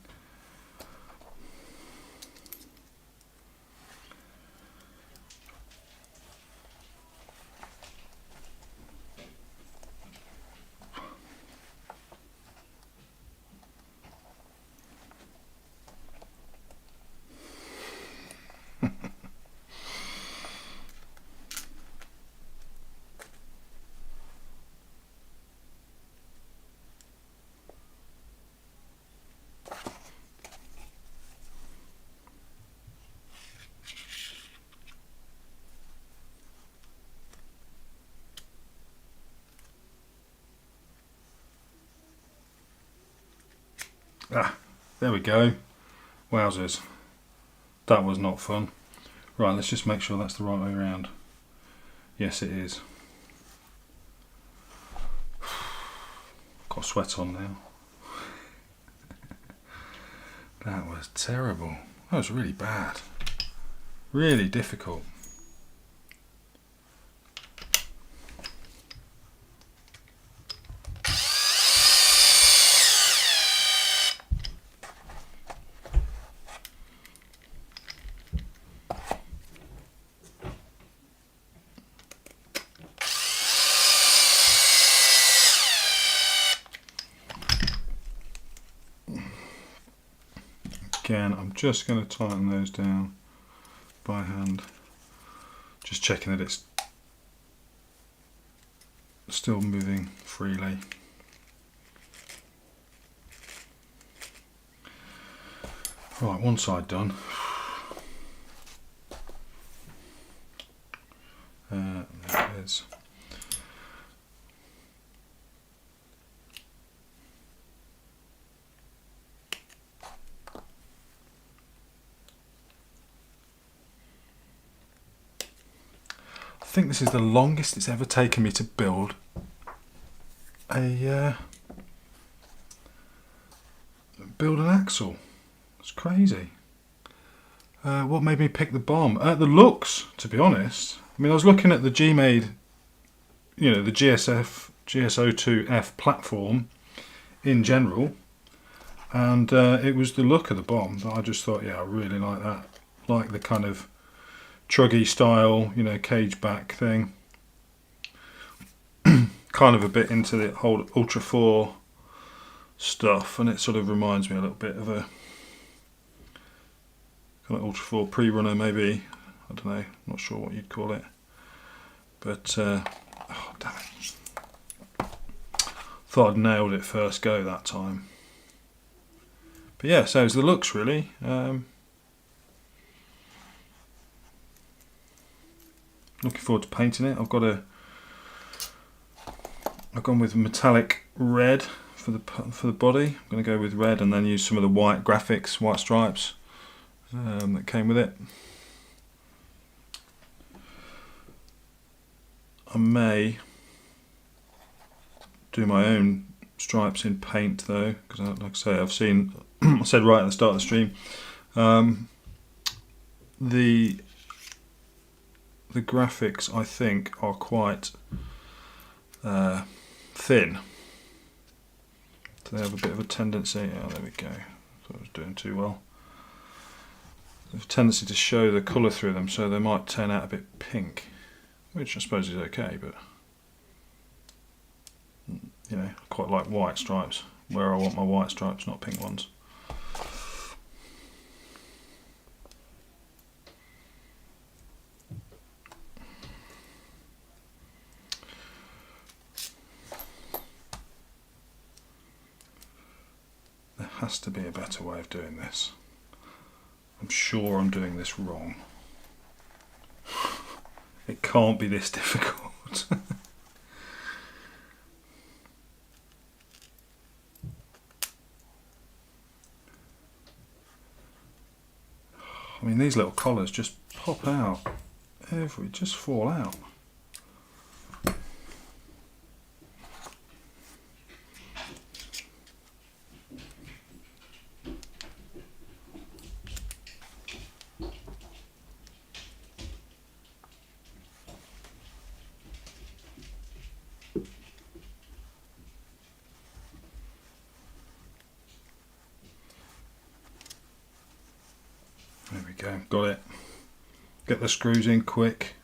Ah, there we go. Wowzers. That was not fun. Right, let's just make sure that's the right way around. Yes, it is. Got sweat on now. That was terrible. That was really bad. Really difficult. again, I'm just going to tighten those down by hand, just checking that it's still moving freely. Right, one side done. There it is. I think this is the longest it's ever taken me to build an axle. It's crazy. What made me pick the bomb? The looks, to be honest. I mean, I was looking at the GMADE, you know, the GS02F platform in general, and it was the look of the bomb that I just thought, yeah, I really like that. Like the kind of truggy style, you know, cage back thing. Kind of a bit into the whole Ultra 4 stuff, and it sort of reminds me a little bit of a kind of Ultra 4 pre-runner, maybe. I don't know, not sure what you'd call it. But, oh damn it. Thought I'd nailed it first go that time. But yeah, so it's the looks really. Looking forward to painting it. I've gone with metallic red for the body. I'm going to go with red and then use some of the white graphics, white stripes that came with it. I may do my own stripes in paint though, because like I say, I've seen, I said right at the start of the stream, the graphics I think are quite thin. So they have a bit of a tendency, oh there we go, thought I was doing too well. They have a tendency to show the colour through them, so they might turn out a bit pink, which I suppose is okay, but you know, I quite like white stripes, where I want my white stripes, not pink ones. There has to be a better way of doing this. I'm sure I'm doing this wrong. It can't be this difficult. I mean, these little collars just pop out, just fall out. There we go, got it. Get the screws in quick.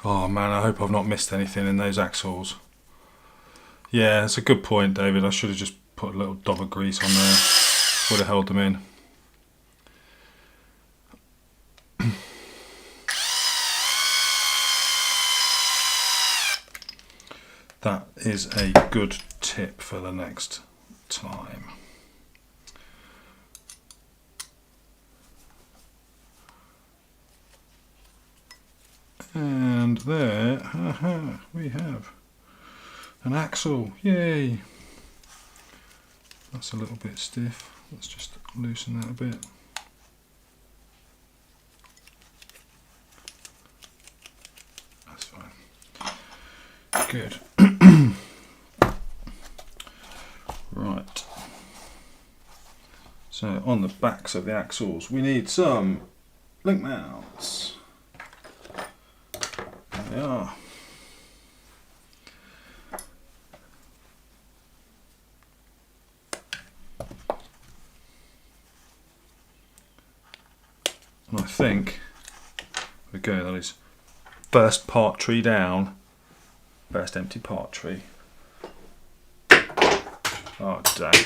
Oh man, I hope I've not missed anything in those axles. Yeah, that's a good point, David. I should have just put a little dab of grease on there. Would have held them in. That is a good tip for the next time. And there, we have an axle. Yay! That's a little bit stiff. Let's just loosen that a bit. That's fine. Good. Right. So on the backs of the axles, we need some link mounts. There they are. And I think, there we go, that is first part tree down, Best empty part tree. Oh dang,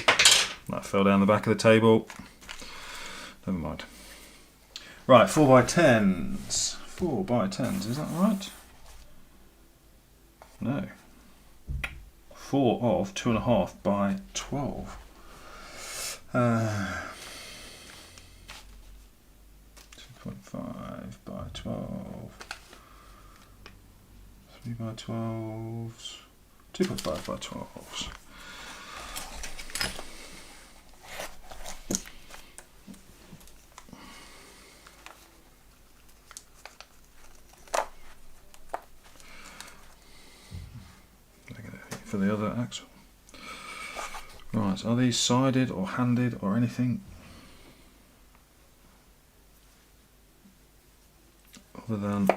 that fell down the back of the table. Never mind. Right, 4x10s. 4x10s, is that right? No. 4 of 2.5 by 12. 2.5 by 12. 3 by 12s. 2.5 by 12s. For the other axle. Right, are these sided or handed or anything other than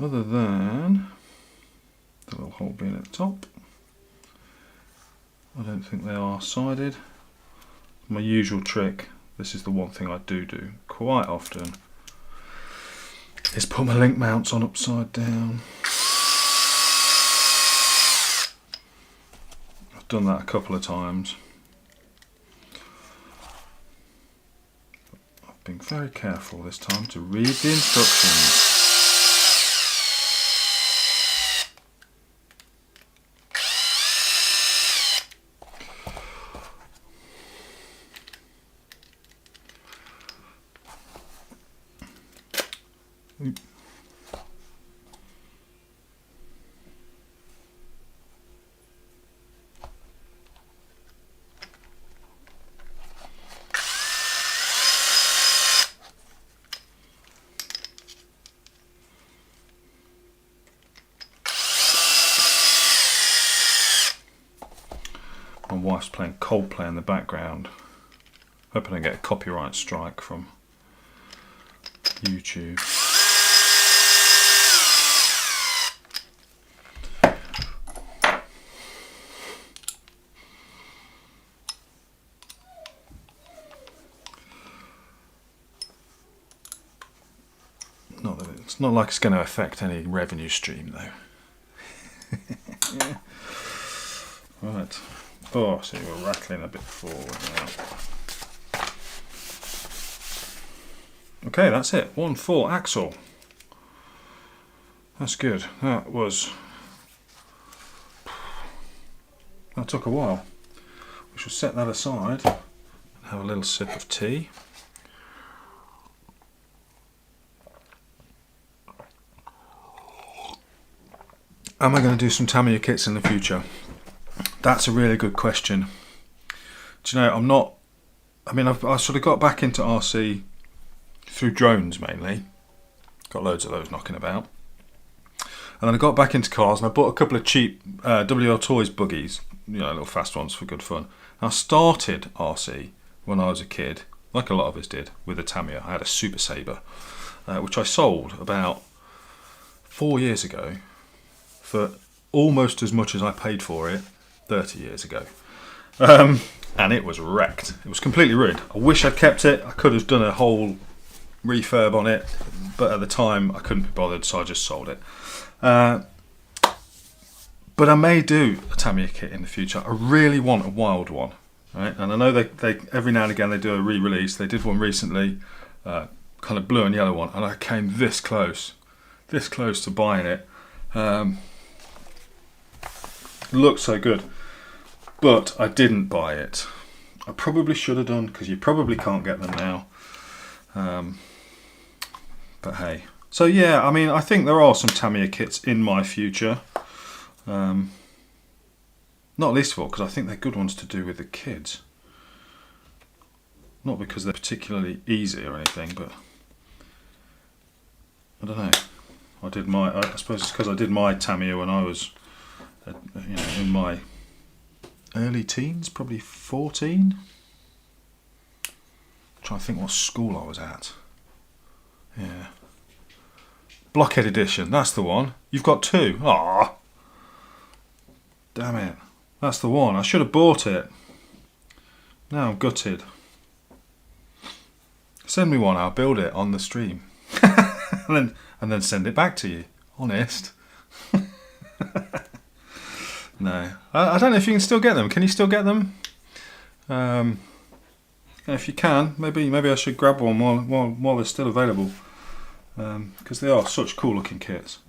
other than the little hole being at the top? I don't think they are sided. My usual trick, this is the one thing I do quite often, is put my link mounts on upside down. I've done that a couple of times. I've been very careful this time to read the instructions. My wife's playing Coldplay in the background. Hoping I get a copyright strike from YouTube. It's not like it's going to affect any revenue stream though. Yeah. Right. Oh, see, we're rattling a bit forward now. Okay, that's it. 1/4 axle. That's good. That took a while. We shall set that aside and have a little sip of tea. Am I going to do some Tamiya kits in the future? That's a really good question. Do you know, I sort of got back into RC through drones mainly. Got loads of those knocking about. And then I got back into cars and I bought a couple of cheap WL Toys buggies, little fast ones for good fun. And I started RC when I was a kid, like a lot of us did, with a Tamiya. I had a Super Sabre, which I sold about 4 years ago for almost as much as I paid for it 30 years ago. And it was wrecked. It was completely ruined. I wish I'd kept it. I could have done a whole refurb on it, but at the time I couldn't be bothered, so I just sold it. But I may do a Tamiya kit in the future. I really want a wild one, right? And I know they every now and again they do a re-release. They did one recently, kind of blue and yellow one, and I came this close to buying it. Looked so good, but I didn't buy it. I probably should have done, because you probably can't get them now. But hey. So yeah, I think there are some Tamiya kits in my future. Not least of all because I think they're good ones to do with the kids. Not because they're particularly easy or anything, but I don't know. I suppose it's because I did my Tamiya when I was in my early teens, probably 14. I'm trying to think what school I was at. Yeah. Blockhead edition, that's the one. You've got two. Ah, damn it. That's the one. I should have bought it. Now I'm gutted. Send me one, I'll build it on the stream. and then send it back to you. Honest. No. I don't know if you can still get them. Can you still get them? If you can, maybe I should grab one while they're still available. Because they are such cool looking kits.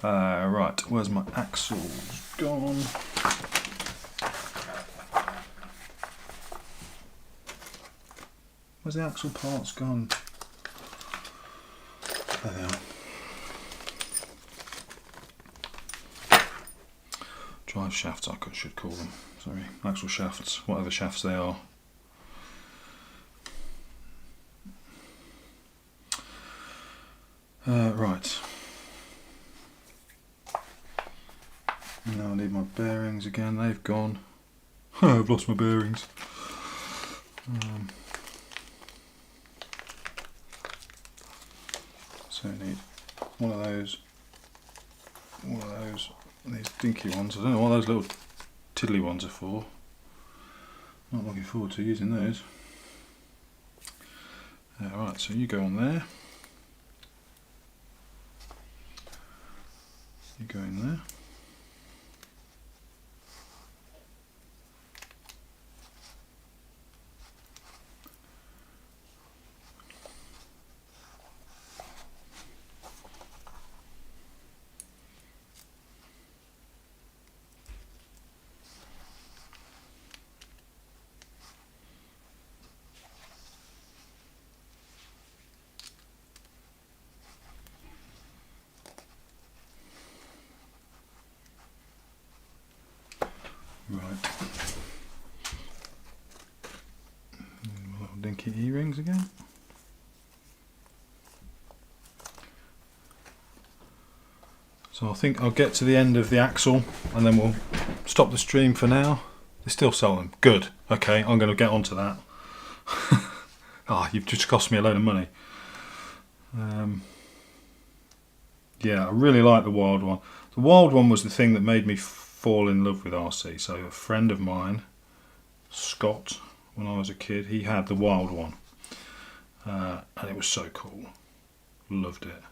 Right, where's my axles gone? Where's the axle parts gone? There they are. Drive shafts, I should call them. Sorry, axle shafts, whatever shafts they are. Right. Now I need my bearings again, they've gone. I've lost my bearings. So I need one of those, and these dinky ones. I don't know what those little tiddly ones are for. Not looking forward to using those. Right, so you go on there. You go in there. Right. Little dinky E-rings again. So I think I'll get to the end of the axle and then we'll stop the stream for now. They still sell them. Good. Okay, I'm going to get onto that. You've just cost me a load of money. Yeah, I really like the wild one. The wild one was the thing that made me fall in love with RC. So a friend of mine, Scott, when I was a kid, he had the wild one, and it was so cool. Loved it.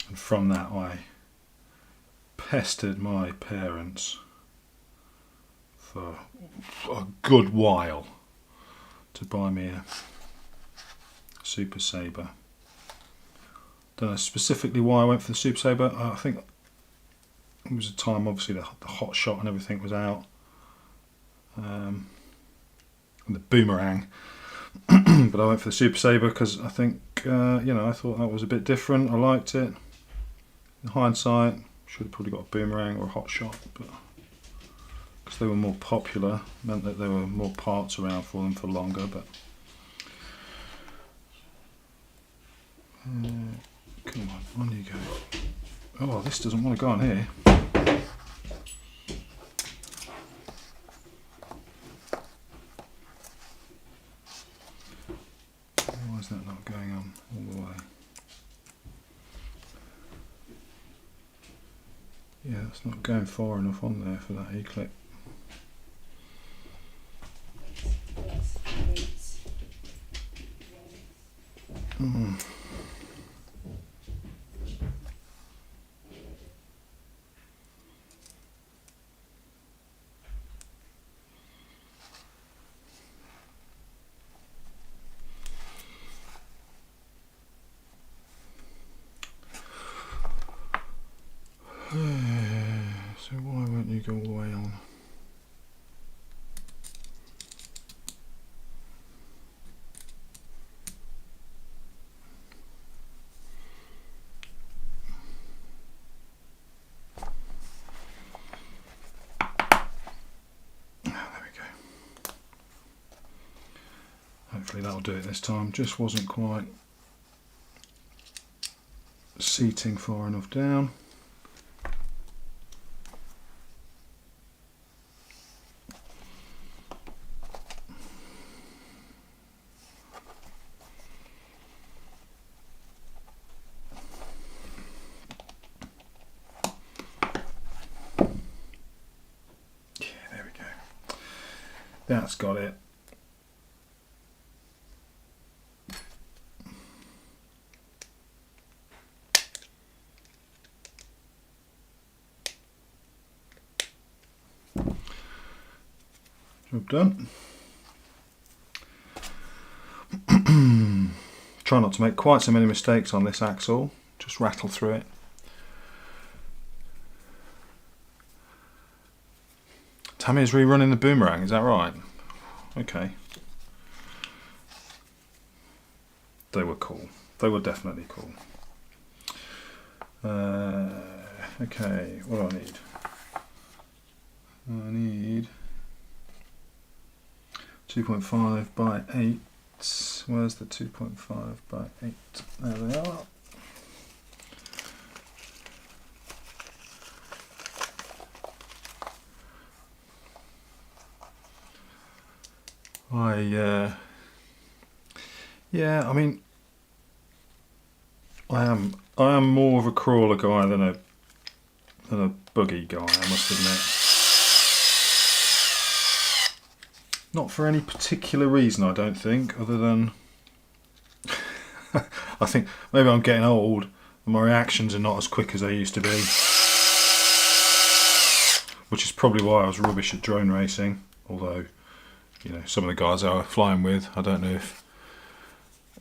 And from that I pestered my parents for a good while to buy me a Super Sabre. Don't know specifically why I went for the Super Sabre. I think it was a time, obviously, the Hot Shot and everything was out, and the Boomerang. But I went for the Super Sabre because I think, I thought that was a bit different. I liked it. In hindsight, should have probably got a Boomerang or a Hot Shot, but because they were more popular, meant that there were more parts around for them for longer. But come on you go. Oh, this doesn't want to go on here. Why is that not going on all the way? Yeah, it's not going far enough on there for that E-clip. So why won't you go all the way on? There we go. Hopefully that'll do it this time. Just wasn't quite seating far enough down. That's got it. Job done. Try not to make quite so many mistakes on this axle, just rattle through it. Tammy's rerunning the boomerang, is that right? Okay. They were cool. They were definitely cool. Okay, what do I need? I need 2.5 by 8. Where's the 2.5 by 8? There they are. Yeah, I mean, I am more of a crawler guy than a buggy guy, I must admit. Not for any particular reason, I don't think, other than I think maybe I'm getting old and my reactions are not as quick as they used to be, which is probably why I was rubbish at drone racing. Although, you know, some of the guys I was flying with, I don't know if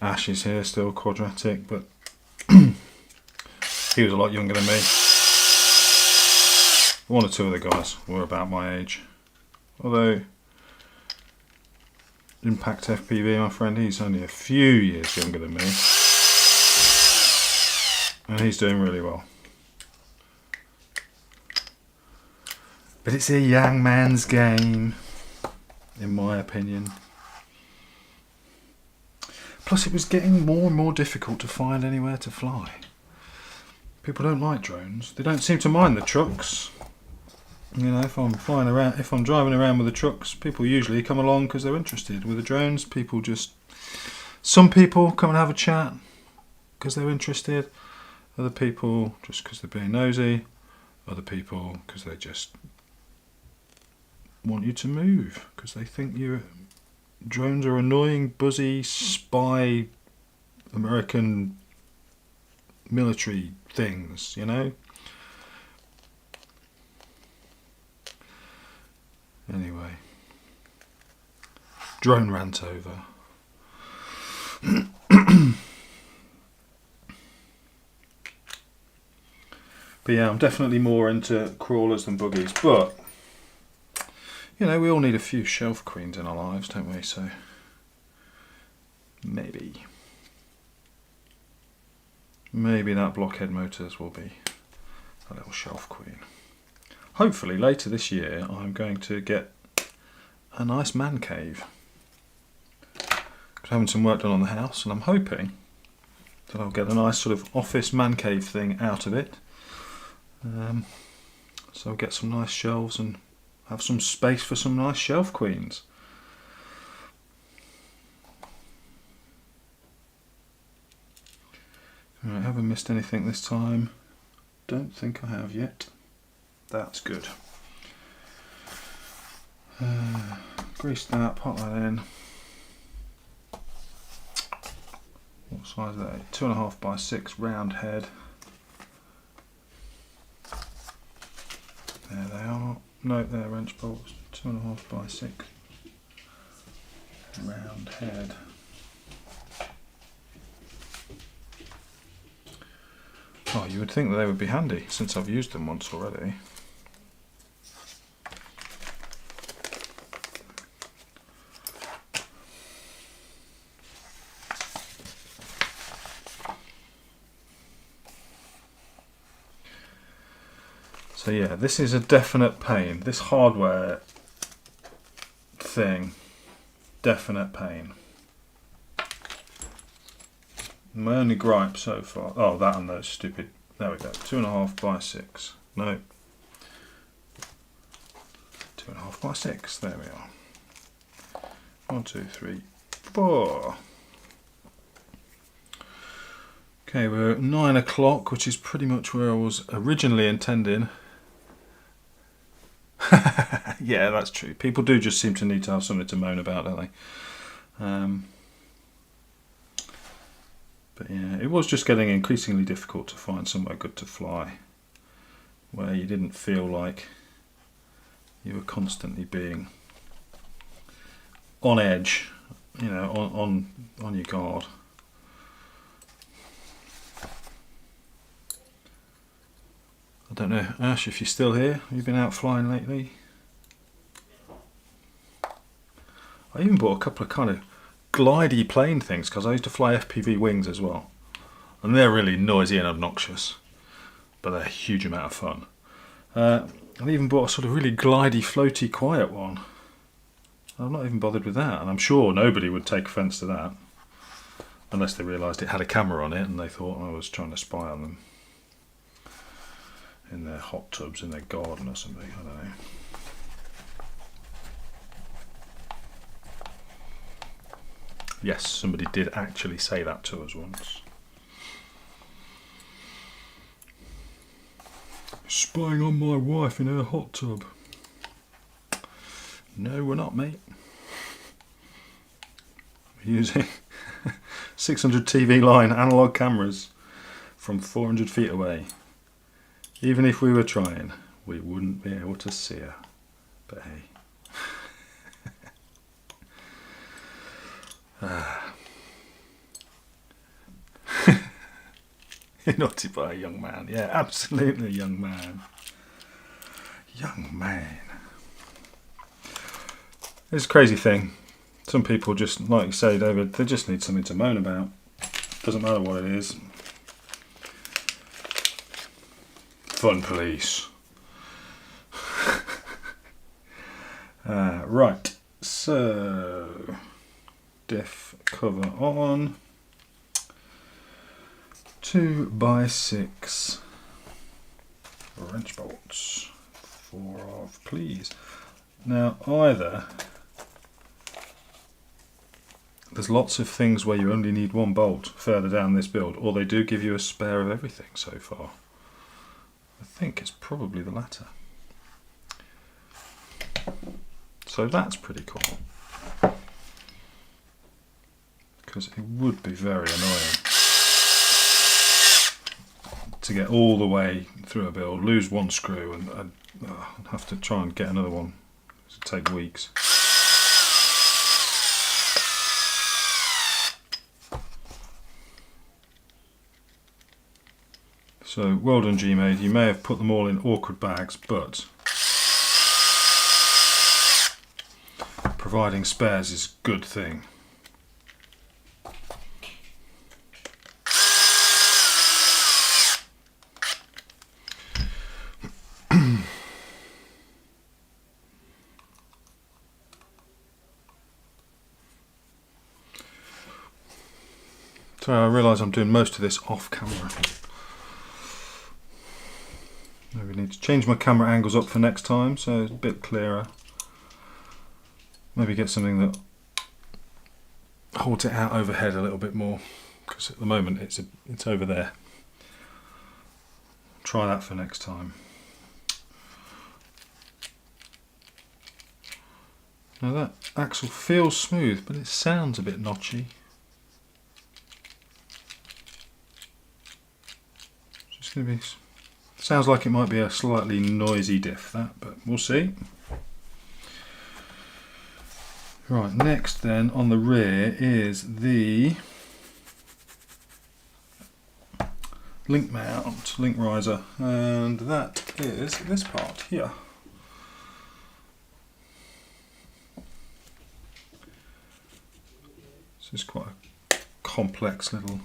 Ash is here still, Quadratic, but he was a lot younger than me. One or two of the guys were about my age. Although Impact FPV, my friend, he's only a few years younger than me. And he's doing really well. But it's a young man's game, in my opinion. Plus it was getting more and more difficult to find anywhere to fly. People don't like drones. They don't seem to mind the trucks. You know, if I'm flying around, if I'm driving around with the trucks, people usually come along because they're interested. With the drones, people just... Some people come and have a chat because they're interested. Other people just because they're being nosy. Other people because they just want you to move because they think drones are annoying, buzzy, spy, American military things, you know? Anyway, drone rant over. But yeah, I'm definitely more into crawlers than buggies, but you know, we all need a few shelf queens in our lives, don't we? So maybe that Blockhead Motors will be a little shelf queen. Hopefully later this year I'm going to get a nice man cave. I'm having some work done on the house and I'm hoping that I'll get a nice sort of office man cave thing out of it. So I'll get some nice shelves and have some space for some nice shelf queens. Right, haven't missed anything this time. Don't think I have yet. That's good. Grease that, pop that in. What size is that? 2.5 by 6 round head. There they are. No, they're wrench bolts. 2.5 by 6 round head. Oh, you would think that they would be handy since I've used them once already. So yeah, this is a definite pain. This hardware thing, definite pain. My only gripe so far, oh, that and those stupid, there we go, 2.5 by 6, no, 2.5 by 6, there we are, 1, 2, 3, 4. Okay, we're at 9 o'clock, which is pretty much where I was originally intending. Yeah, that's true. People do just seem to need to have something to moan about, don't they? But yeah, it was just getting increasingly difficult to find somewhere good to fly, where you didn't feel like you were constantly being on edge, you know, on your guard. I don't know, Ash, if you're still here. Have you been out flying lately? I even bought a couple of kind of glidey plane things because I used to fly FPV wings as well, and they're really noisy and obnoxious, but they're a huge amount of fun. I even bought a sort of really glidey, floaty, quiet one. I'm not even bothered with that, and I'm sure nobody would take offence to that unless they realised it had a camera on it and they thought I was trying to spy on them in their hot tubs in their garden or something. I don't know. Yes, somebody did actually say that to us once. Spying on my wife in her hot tub. No, we're not, mate. We're using 600 TV line analogue cameras from 400 feet away. Even if we were trying, we wouldn't be able to see her. But hey. Naughty by a young man. Yeah, absolutely a young man. Young man. It's a crazy thing. Some people just, like you say, David, they just need something to moan about. Doesn't matter what it is. Fun police. Right, so diff cover on. 2x6 wrench bolts. 4 of, please. Now either there's lots of things where you only need one bolt further down this build, or they do give you a spare of everything so far. I think it's probably the latter. So that's pretty cool, because it would be very annoying to get all the way through a build, lose one screw, and I'd have to try and get another one. It would take weeks. So well done, GMADE. You may have put them all in awkward bags, but providing spares is a good thing. So I realise I'm doing most of this off camera. Maybe need to change my camera angles up for next time so it's a bit clearer. Maybe get something that holds it out overhead a little bit more, because at the moment it's over there. Try that for next time. Now that axle feels smooth, but it sounds a bit notchy. Just going to be. Sounds like it might be a slightly noisy diff, that, but we'll see. Right, next then on the rear is the link mount, link riser, and that is this part here. This is quite a complex little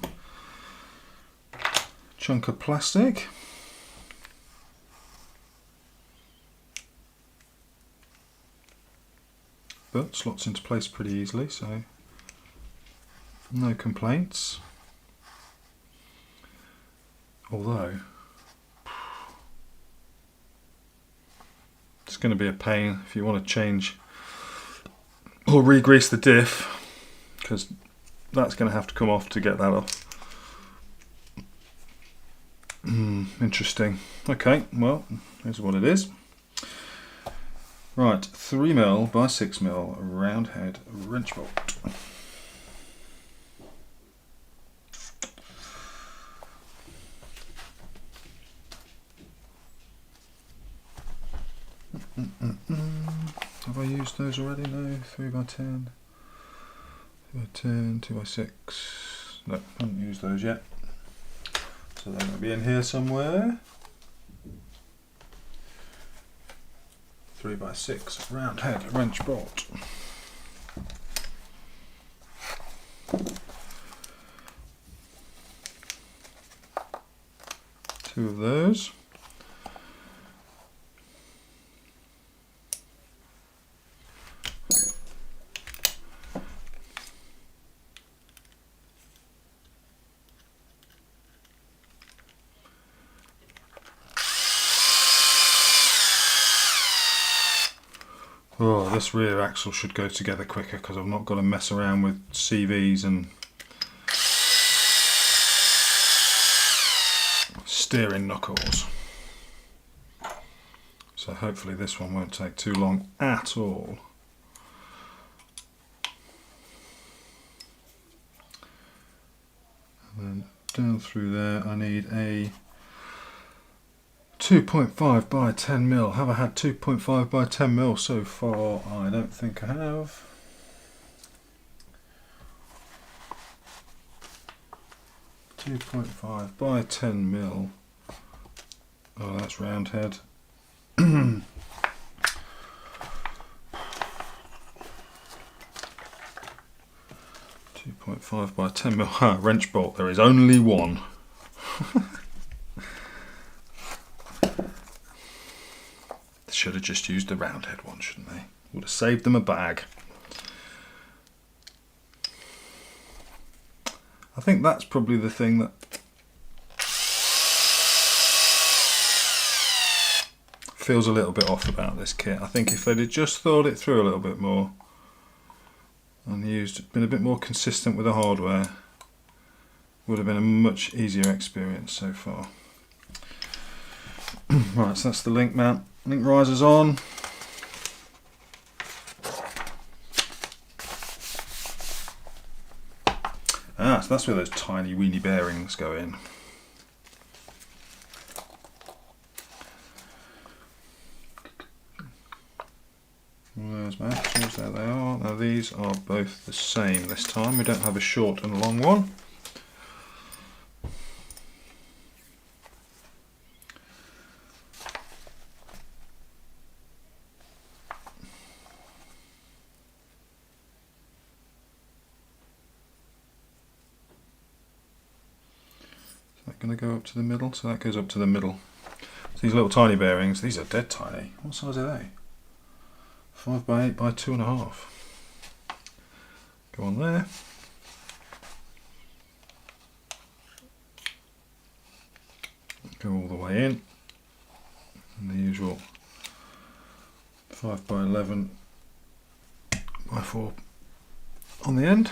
chunk of plastic. But slots into place pretty easily, so no complaints. Although it's going to be a pain if you want to change or re-grease the diff, because that's going to have to come off to get that off. Interesting. Okay, well, here's what it is. Right, 3mm by 6mm round head wrench bolt. Have I used those already? No. 3x10, 2x10, 2x6. No, haven't used those yet. So they're going to be in here somewhere. 3x6 round head wrench bolt. Two of those. Oh, this rear axle should go together quicker because I've not got to mess around with CVs and steering knuckles. So hopefully this one won't take too long at all. And then down through there I need a 2.5 by 10mm. Have I had 2.5 by 10mm so far? I don't think I have. .5 by 10mm. Oh, that's round head. 2.5 by 10mm. Ha, wrench bolt. There is only one. Should have just used the round head one, shouldn't they? Would have saved them a bag. I think that's probably the thing that feels a little bit off about this kit. I think if they'd have just thought it through a little bit more and been a bit more consistent with the hardware, would have been a much easier experience so far. Right, so that's the link mount. Link risers on. Ah, so that's where those tiny weeny bearings go in. There's my axles, there they are. Now these are both the same this time. We don't have a short and a long one. Going to go up to the middle, so that goes up to the middle. So these little tiny bearings, these are dead tiny. What size are they? 5 by 8 by 2.5. Go on there. Go all the way in. And the usual 5 by 11 by 4 on the end.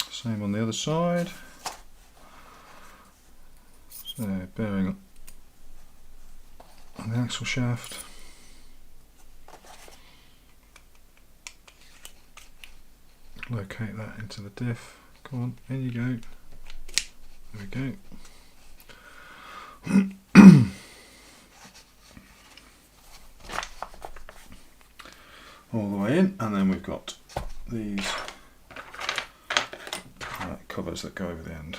Same on the other side. So bearing on the axle shaft. Locate that into the diff. Come on, in you go. There we go. All the way in, and then we've got these covers that go over the end.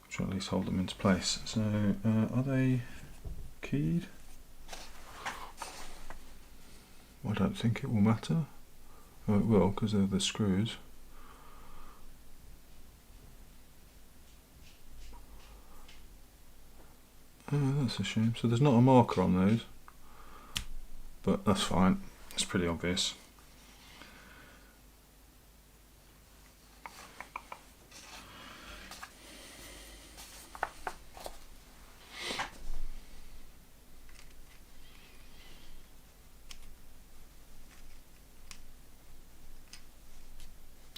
Which will at least hold them into place. So, are they keyed? I don't think it will matter. Oh, it will, because they're the screws. Oh, that's a shame. So there's not a marker on those. But that's fine, it's pretty obvious.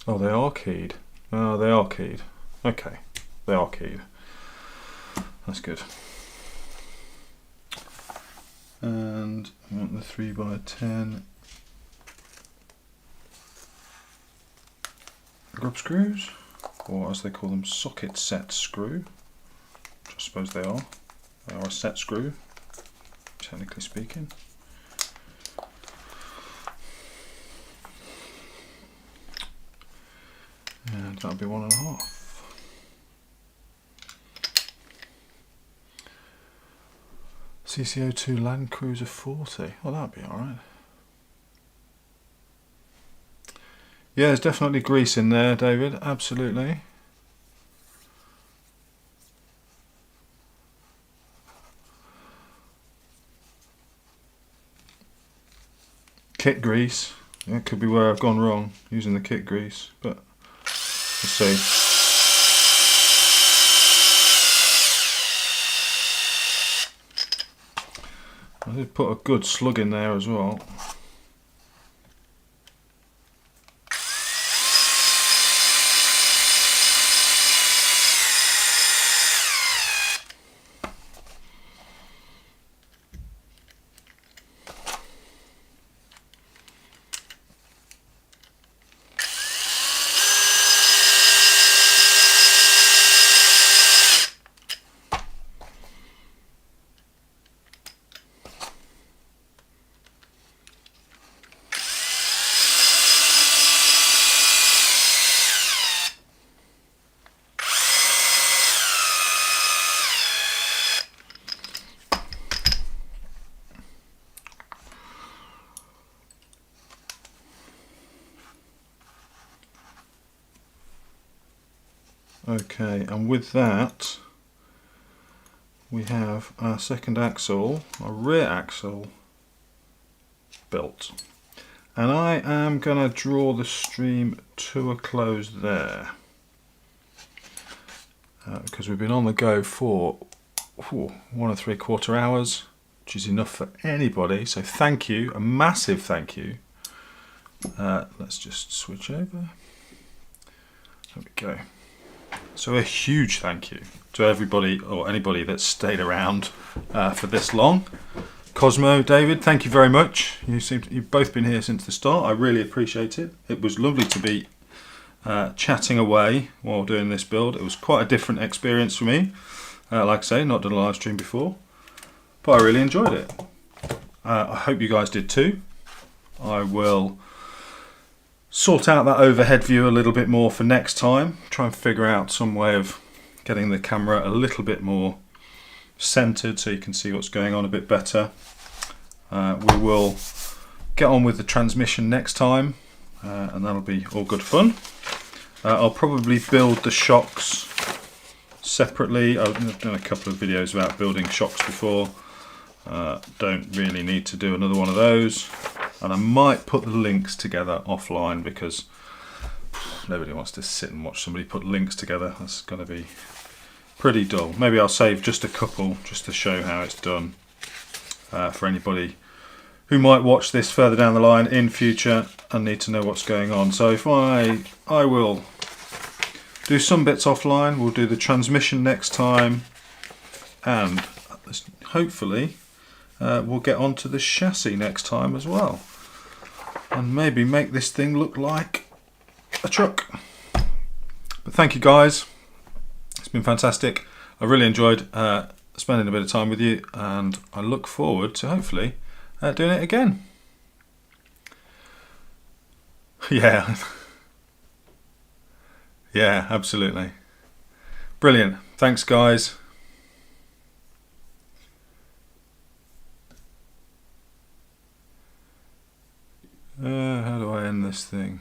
Oh, they are keyed. Oh, they are keyed. Okay, they are keyed. That's good. And I want the 3x10 grub screws, or as they call them, socket set screw, which I suppose they are. They are a set screw, technically speaking. And that'll be 1.5. CC02 Land Cruiser 40. Well, that'd be alright. Yeah, there's definitely grease in there, David. Absolutely. Kit grease. That could be where I've gone wrong using the kit grease, but we'll see. I did put a good slug in there as well. Okay, and with that we have our second axle, our rear axle, built. And I am going to draw the stream to a close there, because we've been on the go for 1 3/4 hours, which is enough for anybody, so thank you, a massive thank you. Let's just switch over. There we go. So a huge thank you to everybody or anybody that's stayed around for this long. Cosmo, David, thank you very much. You've both been here since the start. I really appreciate it. It was lovely to be chatting away while doing this build. It was quite a different experience for me. Like I say, not done a live stream before, but I really enjoyed it. I hope you guys did too. I will sort out that overhead view a little bit more for next time. Try and figure out some way of getting the camera a little bit more centered so you can see what's going on a bit better. We will get on with the transmission next time, and that'll be all good fun. I'll probably build the shocks separately. I've done a couple of videos about building shocks before. Don't really need to do another one of those, and I might put the links together offline because nobody wants to sit and watch somebody put links together. That's going to be pretty dull. Maybe I'll save just a couple just to show how it's done for anybody who might watch this further down the line in future and need to know what's going on. So if I will do some bits offline, we'll do the transmission next time, and hopefully we'll get onto the chassis next time as well, and maybe make this thing look like a truck. But thank you guys, it's been fantastic. I really enjoyed spending a bit of time with you, and I look forward to hopefully doing it again. Yeah. Yeah, absolutely. Brilliant. Thanks guys. How do I end this thing?